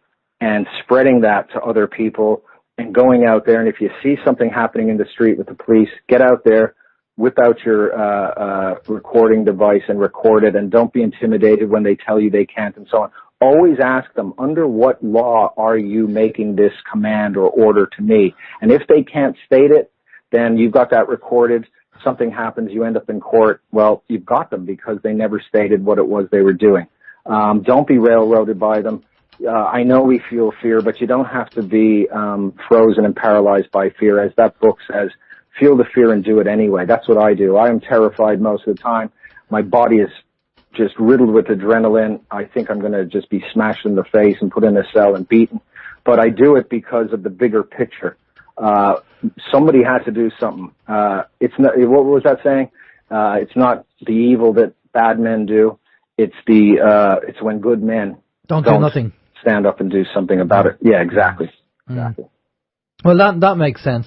and spreading that to other people and going out there. And if you see something happening in the street with the police, get out there, whip out your recording device and record it, and don't be intimidated when they tell you they can't and so on. Always ask them, under what law are you making this command or order to me? And if they can't state it, then you've got that recorded. Something happens, you end up in court. Well, you've got them because they never stated what it was they were doing. Don't be railroaded by them. I know we feel fear, but you don't have to be frozen and paralyzed by fear. As that book says, feel the fear and do it anyway. That's what I do. I am terrified most of the time. My body is just riddled with adrenaline. I think I'm going to just be smashed in the face and put in a cell and beaten. But I do it because of the bigger picture. Somebody had to do something. It's not, what was that saying? It's not the evil that bad men do. It's it's when good men don't do nothing. Stand up and do something about it. Yeah, exactly. Exactly. Well, that makes sense.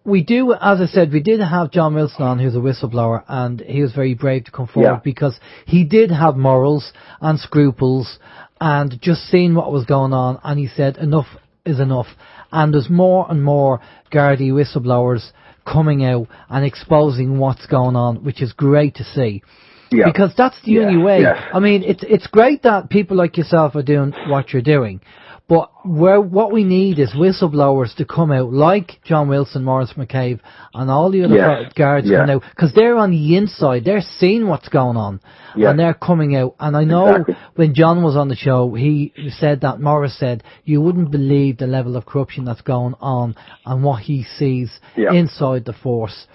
We do, as I said, we did have John Wilson on, who's a whistleblower, and he was very brave to come forward because he did have morals and scruples and just seeing what was going on, and he said enough is enough. And there's more and more Gardaí whistleblowers coming out and exposing what's going on, which is great to see. Yeah. Because that's the only way. Yes. I mean, it's great that people like yourself are doing what you're doing, but what we need is whistleblowers to come out, like John Wilson, Maurice McCabe, and all the other guards coming out, because they're on the inside, they're seeing what's going on, and they're coming out. And I know when John was on the show, he said that, Maurice said, you wouldn't believe the level of corruption that's going on and what he sees inside the force.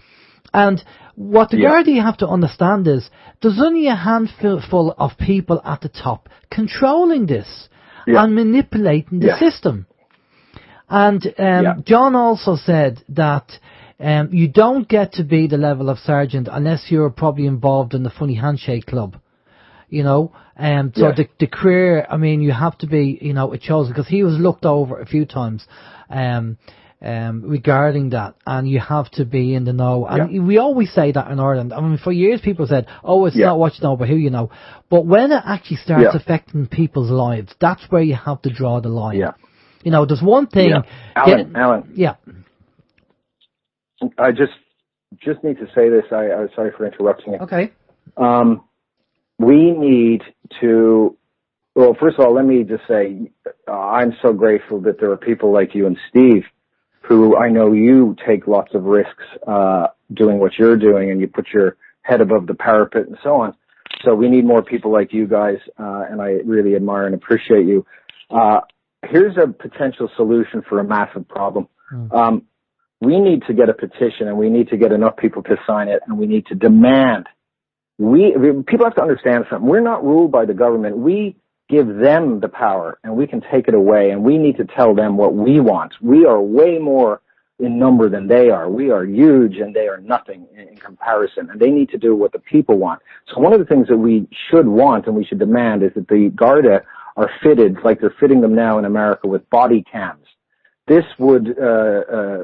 And what the Gardaí have to understand is there's only a handful of people at the top controlling this and manipulating the system. And John also said that you don't get to be the level of sergeant unless you're probably involved in the funny handshake club. You know, so the career, I mean, you have to be, you know, chosen, because he was looked over a few times regarding that, and you have to be in the know. And we always say that in Ireland. I mean, for years people said, oh, it's not what you know, but who you know. But when it actually starts affecting people's lives, that's where you have to draw the line. You know, there's one thing. Alan. I just need to say this. I'm sorry for interrupting you. Okay. We need to, well, first of all, let me just say, I'm so grateful that there are people like you and Steve, who I know you take lots of risks doing what you're doing, and you put your head above the parapet and so on. So we need more people like you guys, and I really admire and appreciate you. Here's a potential solution for a massive problem. We need to get a petition, and we need to get enough people to sign it, and we need to demand. People have to understand something. We're not ruled by the government. We give them the power, and we can take it away, and we need to tell them what we want. We are way more in number than they are. We are huge, and they are nothing in comparison, and they need to do what the people want. So one of the things that we should want and we should demand is that the Garda are fitted, like they're fitting them now in America, with body cams. This would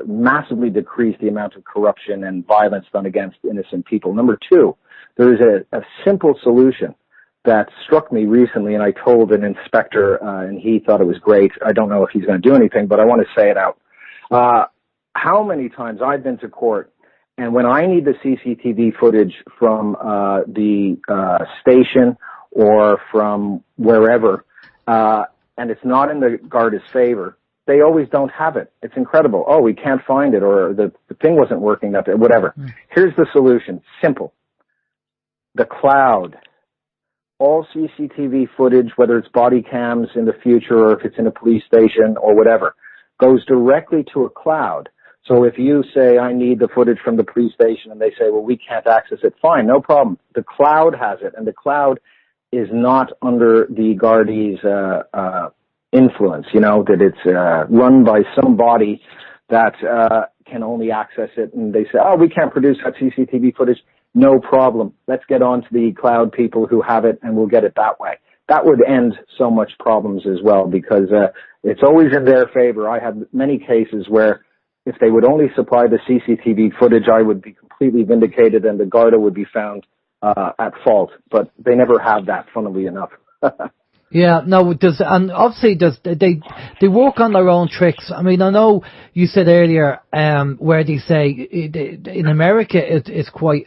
massively decrease the amount of corruption and violence done against innocent people. Number two, there is a simple solution that struck me recently, and I told an inspector, and he thought it was great. I don't know if he's going to do anything, but I want to say it out. How many times I've been to court, and when I need the CCTV footage from the station or from wherever, and it's not in the Garda's favor, they always don't have it. It's incredible. Oh, we can't find it, or the thing wasn't working, whatever. Here's the solution. Simple. The cloud. All CCTV footage, whether it's body cams in the future or if it's in a police station or whatever, goes directly to a cloud. So if you say, I need the footage from the police station, and they say, well, we can't access it, fine, no problem. The cloud has it, and the cloud is not under the Garda's influence, you know, that it's run by somebody that can only access it, and they say, oh, we can't produce that CCTV footage. No problem. Let's get on to the cloud people who have it, and we'll get it that way. That would end so much problems as well, because it's always in their favor. I have many cases where if they would only supply the CCTV footage, I would be completely vindicated, and the Garda would be found at fault. But they never have that, funnily enough. Yeah, no, and obviously they work on their own tricks. I mean, I know you said earlier where they say in America it's quite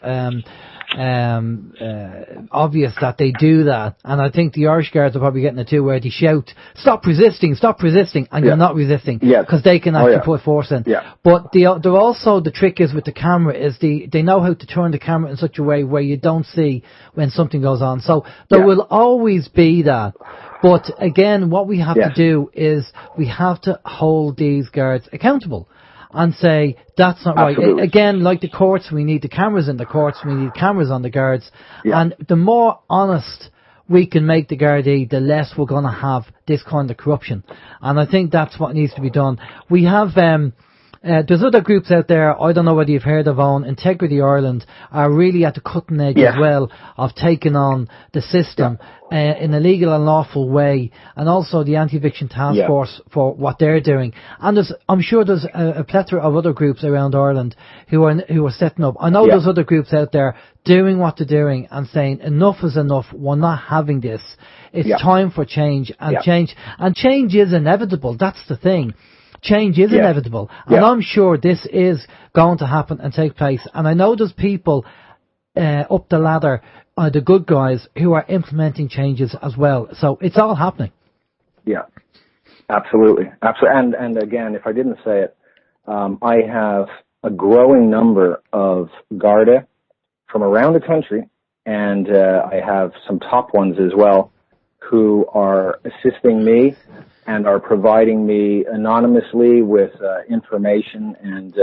obvious that they do that. And I think the Irish Guards are probably getting it too, where they shout, stop resisting, and you're not resisting, because they can actually put force in. Yeah. But they're also, the trick is with the camera, is they know how to turn the camera in such a way where you don't see when something goes on. So there will always be that. But again, what we have to do is we have to hold these guards accountable and say, that's not right. Again, like the courts, we need the cameras in the courts, we need cameras on the guards. Yeah. And the more honest we can make the Gardaí, the less we're going to have this kind of corruption. And I think that's what needs to be done. We have, there's other groups out there, I don't know whether you've heard of Owen, Integrity Ireland, are really at the cutting edge as well of taking on the system in a legal and lawful way, and also the Anti-Eviction Task Force for what they're doing. And I'm sure there's a plethora of other groups around Ireland who are setting up. I know there's other groups out there doing what they're doing and saying enough is enough, we're not having this. It's time for change, and change is inevitable. That's the thing. Change is inevitable, and I'm sure this is going to happen and take place. And I know there's people up the ladder, the good guys, who are implementing changes as well. So it's all happening. Yeah, absolutely. And again, if I didn't say it, I have a growing number of Garda from around the country, and I have some top ones as well, who are assisting me and are providing me anonymously with information. And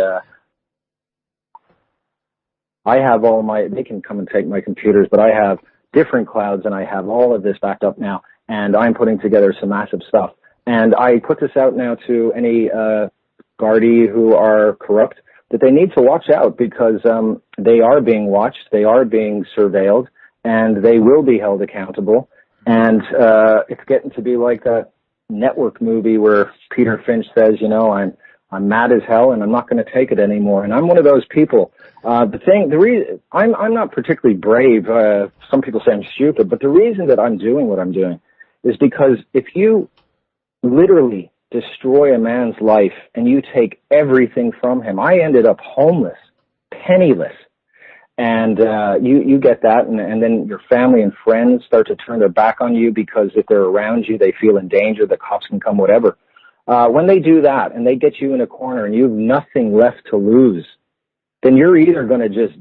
I have they can come and take my computers, but I have different clouds, and I have all of this backed up now, and I'm putting together some massive stuff. And I put this out now to any Gardaí who are corrupt, that they need to watch out, because they are being watched, they are being surveilled, and they will be held accountable. And it's getting to be like that Network movie where Peter Finch says, I'm mad as hell and I'm not going to take it anymore. And I'm one of those people. The reason I'm not particularly brave. Some people say I'm stupid, but the reason that I'm doing what I'm doing is because if you literally destroy a man's life and you take everything from him, I ended up homeless, penniless. And you get that, and then your family and friends start to turn their back on you, because if they're around you, they feel in danger, the cops can come, whatever. When they do that and they get you in a corner and you have nothing left to lose, then you're either going to just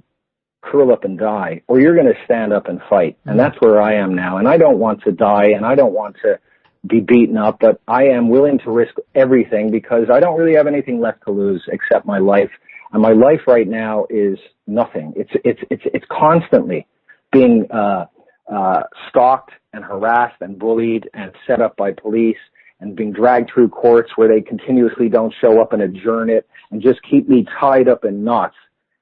curl up and die, or you're going to stand up and fight. And that's where I am now. And I don't want to die, and I don't want to be beaten up, but I am willing to risk everything, because I don't really have anything left to lose except my life. And my life right now is nothing. It's constantly being stalked and harassed and bullied and set up by police, and being dragged through courts where they continuously don't show up and adjourn it and just keep me tied up in knots.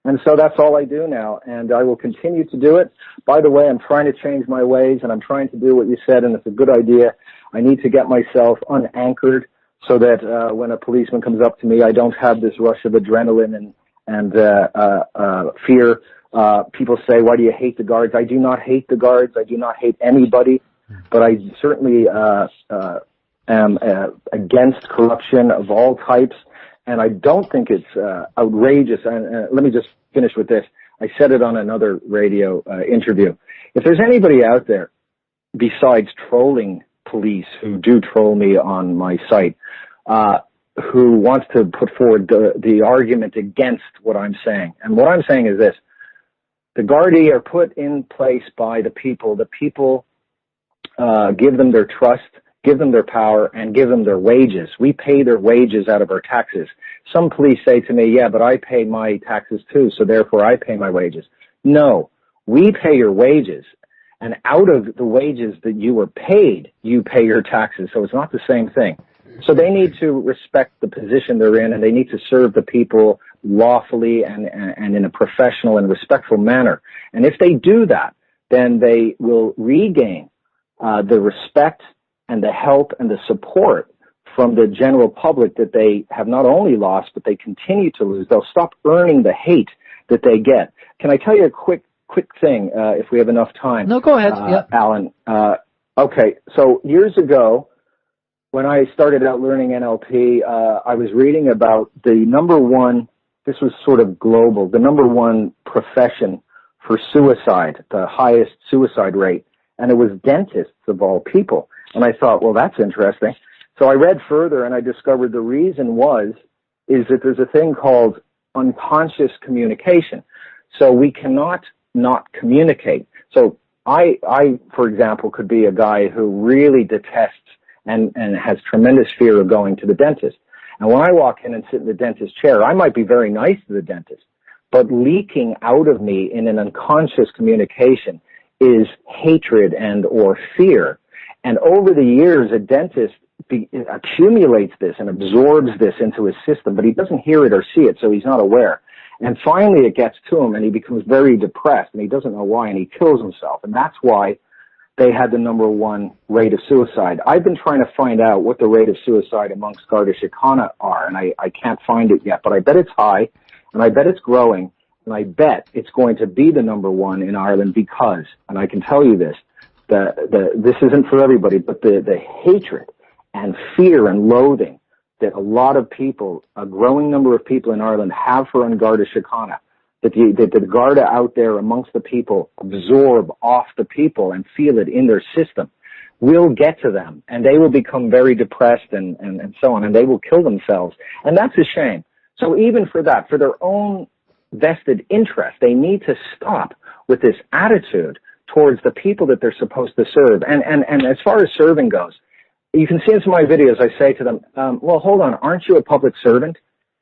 And so that's all I do now, and I will continue to do it. By the way, I'm trying to change my ways, and I'm trying to do what you said, and it's a good idea. I need to get myself unanchored, so that when a policeman comes up to me, I don't have this rush of adrenaline and fear. People say, why do you hate the guards? I do not hate the guards. I do not hate anybody, but I certainly am against corruption of all types, and I don't think it's outrageous. And let me just finish with this. I said it on another radio interview. If there's anybody out there besides trolling police, who do troll me on my site, who wants to put forward the argument against what I'm saying. And what I'm saying is this: the Gardaí are put in place by the people. The people give them their trust, give them their power, and give them their wages. We pay their wages out of our taxes. Some police say to me, yeah, but I pay my taxes too, so therefore I pay my wages. No, we pay your wages. And out of the wages that you were paid, you pay your taxes. So it's not the same thing. So they need to respect the position they're in, and they need to serve the people lawfully and in a professional and respectful manner. And if they do that, then they will regain the respect and the help and the support from the general public that they have not only lost, but they continue to lose. They'll stop earning the hate that they get. Can I tell you a quick thing, if we have enough time? No, go ahead. Alan. Okay, so years ago, when I started out learning NLP, I was reading about the number one, this was sort of global, the number one profession for suicide, the highest suicide rate, and it was dentists of all people. And I thought, well, that's interesting. So I read further, and I discovered the reason is that there's a thing called unconscious communication. So we cannot not communicate. So I, for example, could be a guy who really detests and has tremendous fear of going to the dentist. And when I walk in and sit in the dentist chair, I might be very nice to the dentist, but leaking out of me in an unconscious communication is hatred and or fear. And over the years, a dentist accumulates this and absorbs this into his system, but he doesn't hear it or see it, so he's not aware. And finally it gets to him and he becomes very depressed and he doesn't know why and he kills himself. And that's why they had the #1 rate of suicide. I've been trying to find out what the rate of suicide amongst Garda Siochana are, and I can't find it yet, but I bet it's high and I bet it's growing, and I bet it's going to be the #1 in Ireland because, and I can tell you this, this isn't for everybody, but the hatred and fear and loathing that a lot of people, a growing number of people in Ireland have for Garda Siochana, that the Garda out there amongst the people absorb off the people and feel it in their system, will get to them, and they will become very depressed and so on, and they will kill themselves. And that's a shame. So even for that, for their own vested interest, they need to stop with this attitude towards the people that they're supposed to serve. And as far as serving goes, you can see in some of my videos, I say to them, well, hold on, aren't you a public servant?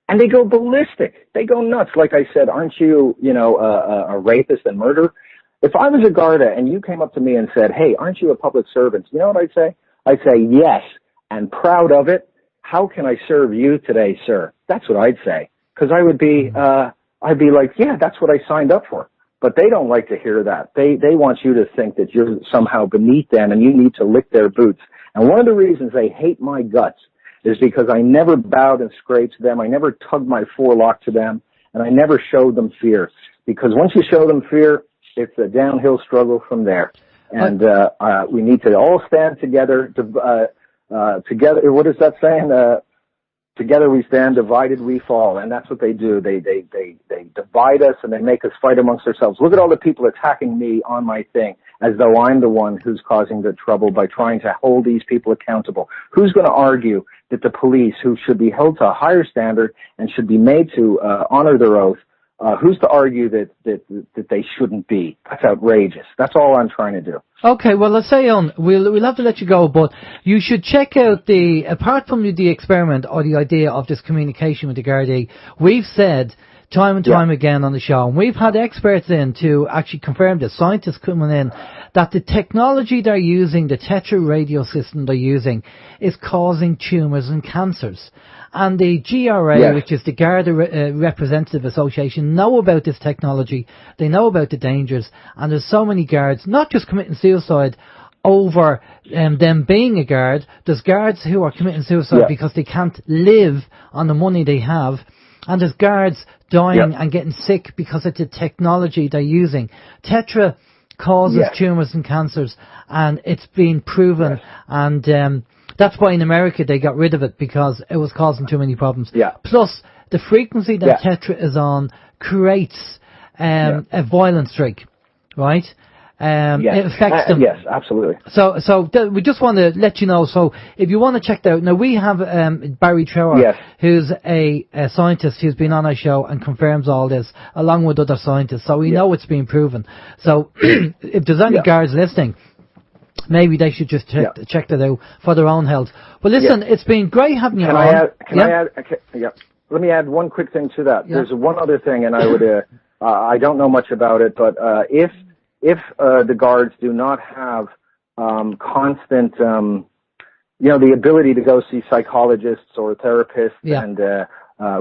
And they go ballistic. They go nuts. Like I said, aren't you, a rapist and murderer? If I was a Garda and you came up to me and said, hey, aren't you a public servant? You know what I'd say? I'd say, yes, and proud of it. How can I serve you today, sir? That's what I'd say. Because I would be, I'd be like, yeah, that's what I signed up for. But they don't like to hear that. They want you to think that you're somehow beneath them and you need to lick their boots. And one of the reasons they hate my guts is because I never bowed and scraped them. I never tugged my forelock to them, and I never showed them fear. Because once you show them fear, it's a downhill struggle from there. And we need to all stand together. Together, what is that saying? Together we stand, divided we fall. And that's what they do. They divide us and they make us fight amongst ourselves. Look at all the people attacking me on my thing as though I'm the one who's causing the trouble by trying to hold these people accountable. Who's going to argue that the police, who should be held to a higher standard and should be made to honor their oath, who's to argue that they shouldn't be? That's outrageous. That's all I'm trying to do. Okay, well, let's say we'll have to let you go, but you should check out apart from the experiment or the idea of this communication with the Gardaí, we've said time and time again on the show, and we've had experts in to actually confirm this, scientists coming in, that the technology they're using, the Tetra radio system they're using, is causing tumours and cancers. And the GRA, which is the Garda Representative Association, know about this technology. They know about the dangers. And there's so many guards, not just committing suicide over them being a guard. There's guards who are committing suicide because they can't live on the money they have. And there's guards dying and getting sick because of the technology they're using. Tetra causes tumours and cancers, and it's been proven. And that's why in America they got rid of it, because it was causing too many problems. Plus, the frequency that Tetra is on creates a violent streak, right? It affects them. Yes, absolutely. So we just want to let you know. So if you want to check that out, now we have Barry Trower, who's a scientist who's been on our show and confirms all this, along with other scientists. So we know it's been proven. So if there's any guards listening, maybe they should just check that out for their own health. But listen, it's been great having you on. Let me add one quick thing to that. There's one other thing, and I would, I don't know much about it, but if the guards do not have constant, the ability to go see psychologists or therapists and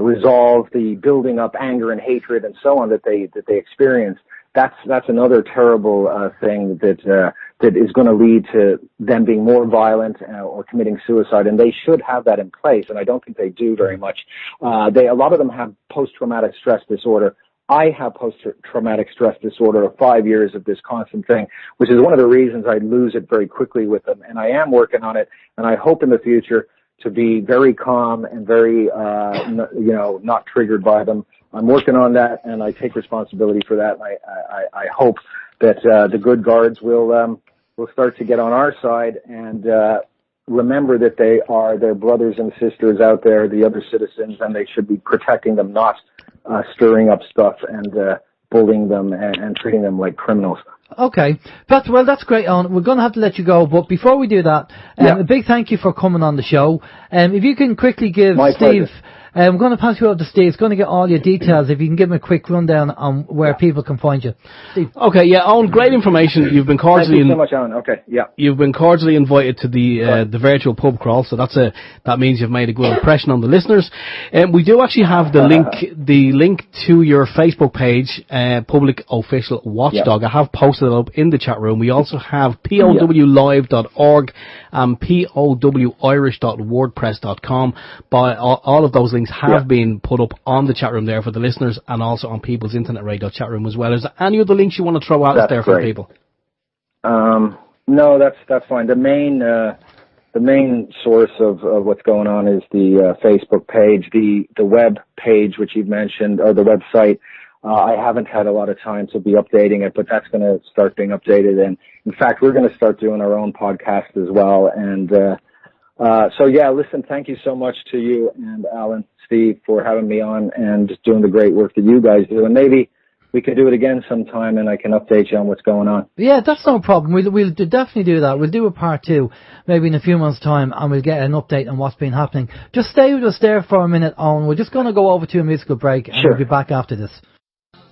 resolve the building up anger and hatred and so on that they experience, that's another terrible thing that is going to lead to them being more violent or committing suicide. And they should have that in place, and I don't think they do very much. A lot of them have post-traumatic stress disorder. I have post-traumatic stress disorder of 5 years of this constant thing, which is one of the reasons I lose it very quickly with them. And I am working on it, and I hope in the future to be very calm and very, not triggered by them. I'm working on that, and I take responsibility for that. I hope that the good guards will start to get on our side and remember that they are their brothers and sisters out there, the other citizens, and they should be protecting them, not stirring up stuff and bullying them and treating them like criminals. Okay, well, that's great, Owen. We're going to have to let you go, but before we do that, a big thank you for coming on the show. If you can quickly give My Steve, pleasure. I'm going to pass you over to Steve. He's going to get all your details. If you can give him a quick rundown on where people can find you. Steve. Okay, yeah, Owen, great information. You've been Thank cordially you so much, Alan. Okay, yeah. You've been cordially invited to the virtual pub crawl, so that means you've made a good impression on the listeners. We do actually have the link to your Facebook page, Public Official Watchdog. I have posted it up in the chat room. We also have powlive.org and powirish.wordpress.com. By all of those links have been put up on the chat room there for the listeners, and also on People's Internet Radio chat room as well. Is there any other links you want to throw out there for people? No, that's fine. The main source of what's going on is the Facebook page, the web page which you've mentioned, or the website. I haven't had a lot of time to be updating it, but that's going to start being updated. And in fact, we're going to start doing our own podcast as well. And so yeah, listen, thank you so much to you and Alan, Steve, for having me on and just doing the great work that you guys do. And maybe we could do it again sometime, and I can update you on what's going on. Yeah, that's no problem. We'll definitely do that. We'll do a part 2, maybe in a few months' time, and we'll get an update on what's been happening. Just stay with us there for a minute, Owen. We're just going to go over to a musical break, and we'll be back after this.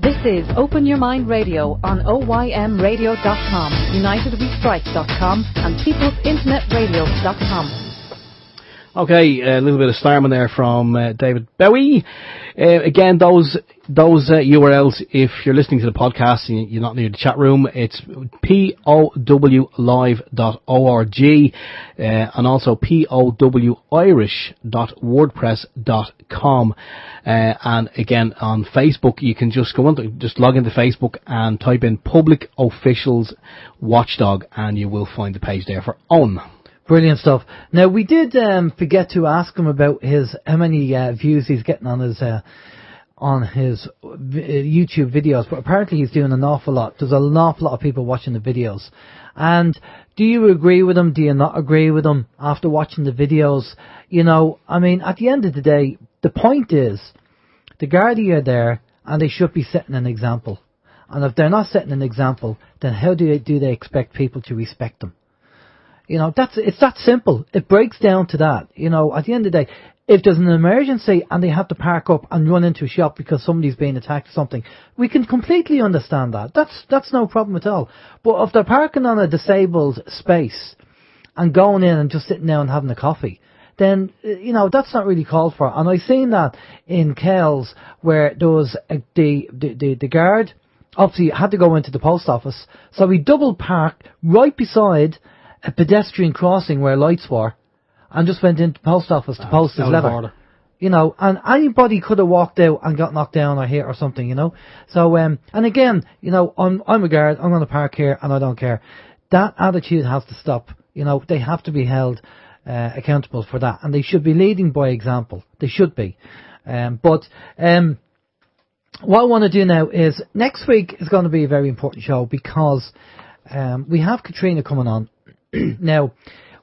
This is Open Your Mind Radio on OYMradio.com, UnitedWeStrike.com, and PeoplesInternetRadio.com. Okay, a little bit of starman there from David Bowie. Again, those URLs, if you're listening to the podcast and you're not near the chat room, it's powlive.org and also powirish.wordpress.com. And again, on Facebook, you can just just log into Facebook and type in Public Officials Watchdog, and you will find the page there for Owen. Brilliant stuff. Now, we did forget to ask him about how many views he's getting on his YouTube videos, but apparently he's doing an awful lot. There's an awful lot of people watching the videos. And do you agree with him? Do you not agree with him after watching the videos? You know, I mean, at the end of the day, the point is, the Garda are there, and they should be setting an example. And if they're not setting an example, then how do they expect people to respect them? You know, it's that simple. It breaks down to that. You know, at the end of the day, if there's an emergency and they have to park up and run into a shop because somebody's being attacked or something, we can completely understand that. That's no problem at all. But if they're parking on a disabled space and going in and just sitting down and having a coffee, then, you know, that's not really called for. And I've seen that in Kells where there was the guard obviously had to go into the post office, so he double parked right beside a pedestrian crossing where lights were, and just went into the post office to post his letter. You know, and anybody could have walked out and got knocked down or hit or something, you know. So, and again, you know, I'm a guard, I'm going to park here and I don't care. That attitude has to stop. You know, they have to be held accountable for that, and they should be leading by example. They should be. But what I want to do now is, next week is going to be a very important show because we have Katrina coming on. Now,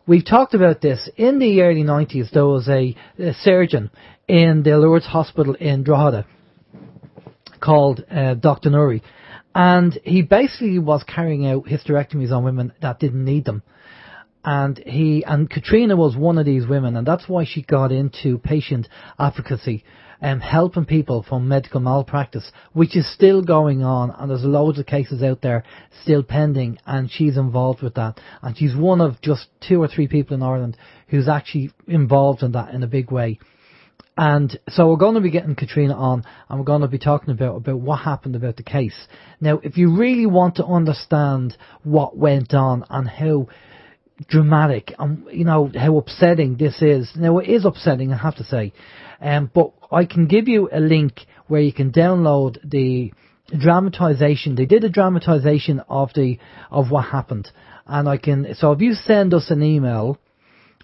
we've talked about this. In the early 90s, there was a surgeon in the Lourdes Hospital in Drogheda called Dr. Nuri, and he basically was carrying out hysterectomies on women that didn't need them. And Katrina was one of these women, and that's why she got into patient advocacy, helping people from medical malpractice, which is still going on, and there's loads of cases out there still pending, and she's involved with that. And she's one of just 2 or 3 people in Ireland who's actually involved in that in a big way. And so we're going to be getting Katrina on, and we're going to be talking about what happened about the case. Now, if you really want to understand what went on and how dramatic and, you know, how upsetting this is. Now, it is upsetting, I have to say. But I can give you a link where you can download the dramatization. They did a dramatization of what happened. And so if you send us an email,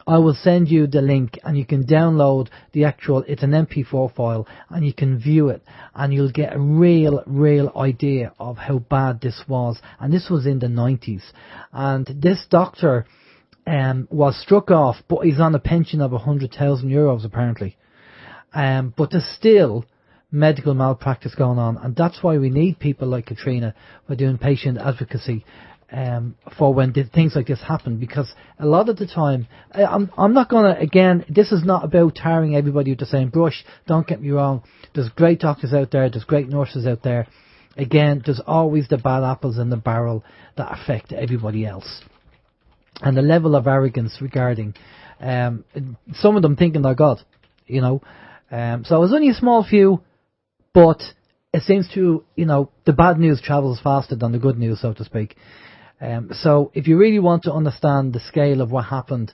I will send you the link, and you can download the actual, it's an MP4 file, and you can view it, and you'll get a real idea of how bad this was. And this was in the 90s. And this doctor was struck off, but he's on a pension of €100,000 apparently. But there's still medical malpractice going on, and that's why we need people like Katrina for doing patient advocacy for when things like this happen, because a lot of the time, I'm not going to, again, this is not about tarring everybody with the same brush, don't get me wrong. There's great doctors out there, there's great nurses out there. Again, there's always the bad apples in the barrel that affect everybody else. And the level of arrogance regarding some of them thinking they're God, you know. So it's only a small few, but it seems to, you know, the bad news travels faster than the good news, so to speak. So if you really want to understand the scale of what happened,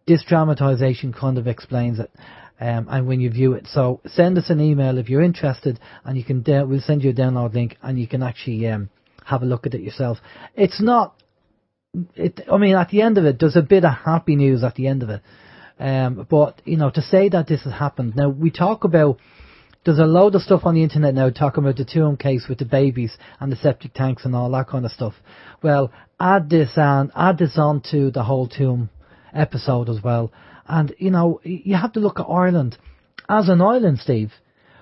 this dramatization kind of explains it. And when you view it, so send us an email if you're interested, and you can we'll send you a download link, and you can actually have a look at it yourself. It's not. I mean, at the end of it, there's a bit of happy news at the end of it. But you know, to say that this has happened now, we talk about. There's a load of stuff on the internet now talking about the Tuam case with the babies and the septic tanks and all that kind of stuff. Well, add this on to the whole Tuam episode as well. And, you know, you have to look at Ireland as an island, Steve,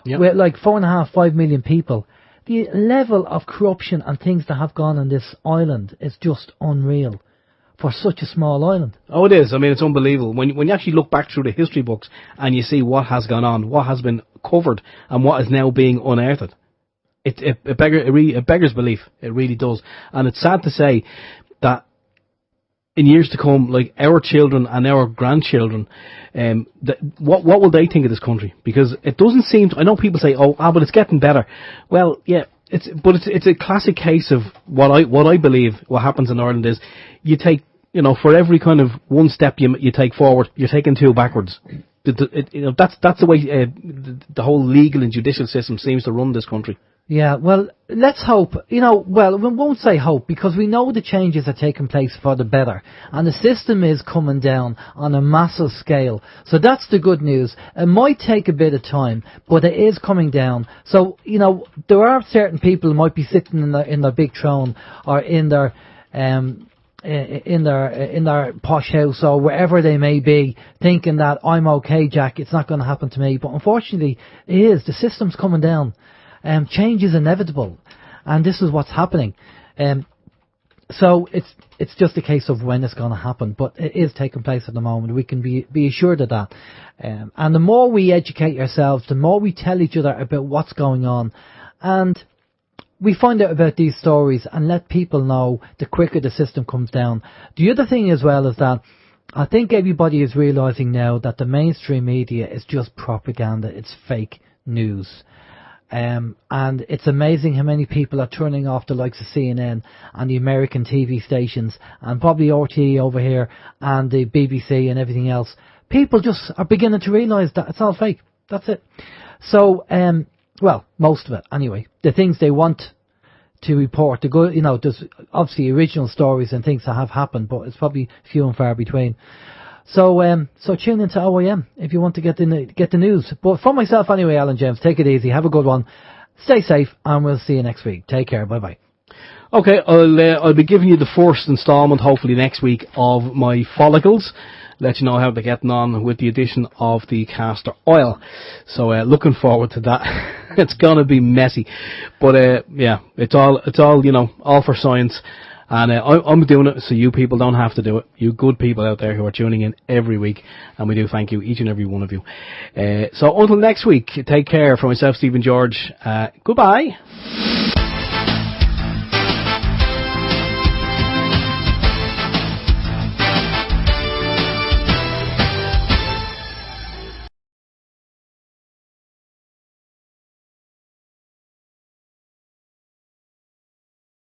with like 4.5-5 million people. The level of corruption and things that have gone on this island is just unreal for such a small island. Oh, it is. I mean, it's unbelievable. When you actually look back through the history books and you see what has gone on, what has been covered, and what is now being unearthed, it beggars belief. It really does. And it's sad to say that in years to come, like our children and our grandchildren, what will they think of this country? Because it doesn't seem to, I know people say, but it's getting better. Well, yeah, it's a classic case of what I believe what happens in Ireland is you take, you know, for every kind of one step you take forward, you're taking two backwards. You know, that's the way the whole legal and judicial system seems to run this country. Yeah, well, let's hope. You know, well, we won't say hope, because we know the changes are taking place for the better, and the system is coming down on a massive scale. So that's the good news. It might take a bit of time, but it is coming down. So, you know, there are certain people who might be sitting in their big throne, or in their posh house, or wherever they may be, thinking that I'm okay, Jack, it's not going to happen to me. But unfortunately, it is. The system's coming down. Change is inevitable, and this is what's happening. So it's just a case of when it's going to happen, but it is taking place at the moment. We can be assured of that. And the more we educate ourselves, the more we tell each other about what's going on, and we find out about these stories and let people know, the quicker the system comes down. The other thing as well is that I think everybody is realising now that the mainstream media is just propaganda. It's fake news. And it's amazing how many people are turning off the likes of CNN and the American TV stations, and probably RTE over here and the BBC and everything else. People just are beginning to realise that it's all fake. That's it. So, well, most of it anyway. The things they want to report, the good, you know, there's obviously original stories and things that have happened, but it's probably few and far between. So tune into OYM if you want to get the news. But for myself anyway, Alan James, take it easy, have a good one, stay safe, and we'll see you next week. Take care, bye bye. Okay, I'll be giving you the first instalment hopefully next week of my follicles. Let you know how they're getting on with the addition of the castor oil. So looking forward to that. It's gonna be messy, but yeah, it's all you know, all for science. And I'm doing it so you people don't have to do it. You good people out there who are tuning in every week. And we do thank you, each and every one of you. So until next week, take care. For myself, Stephen George, goodbye.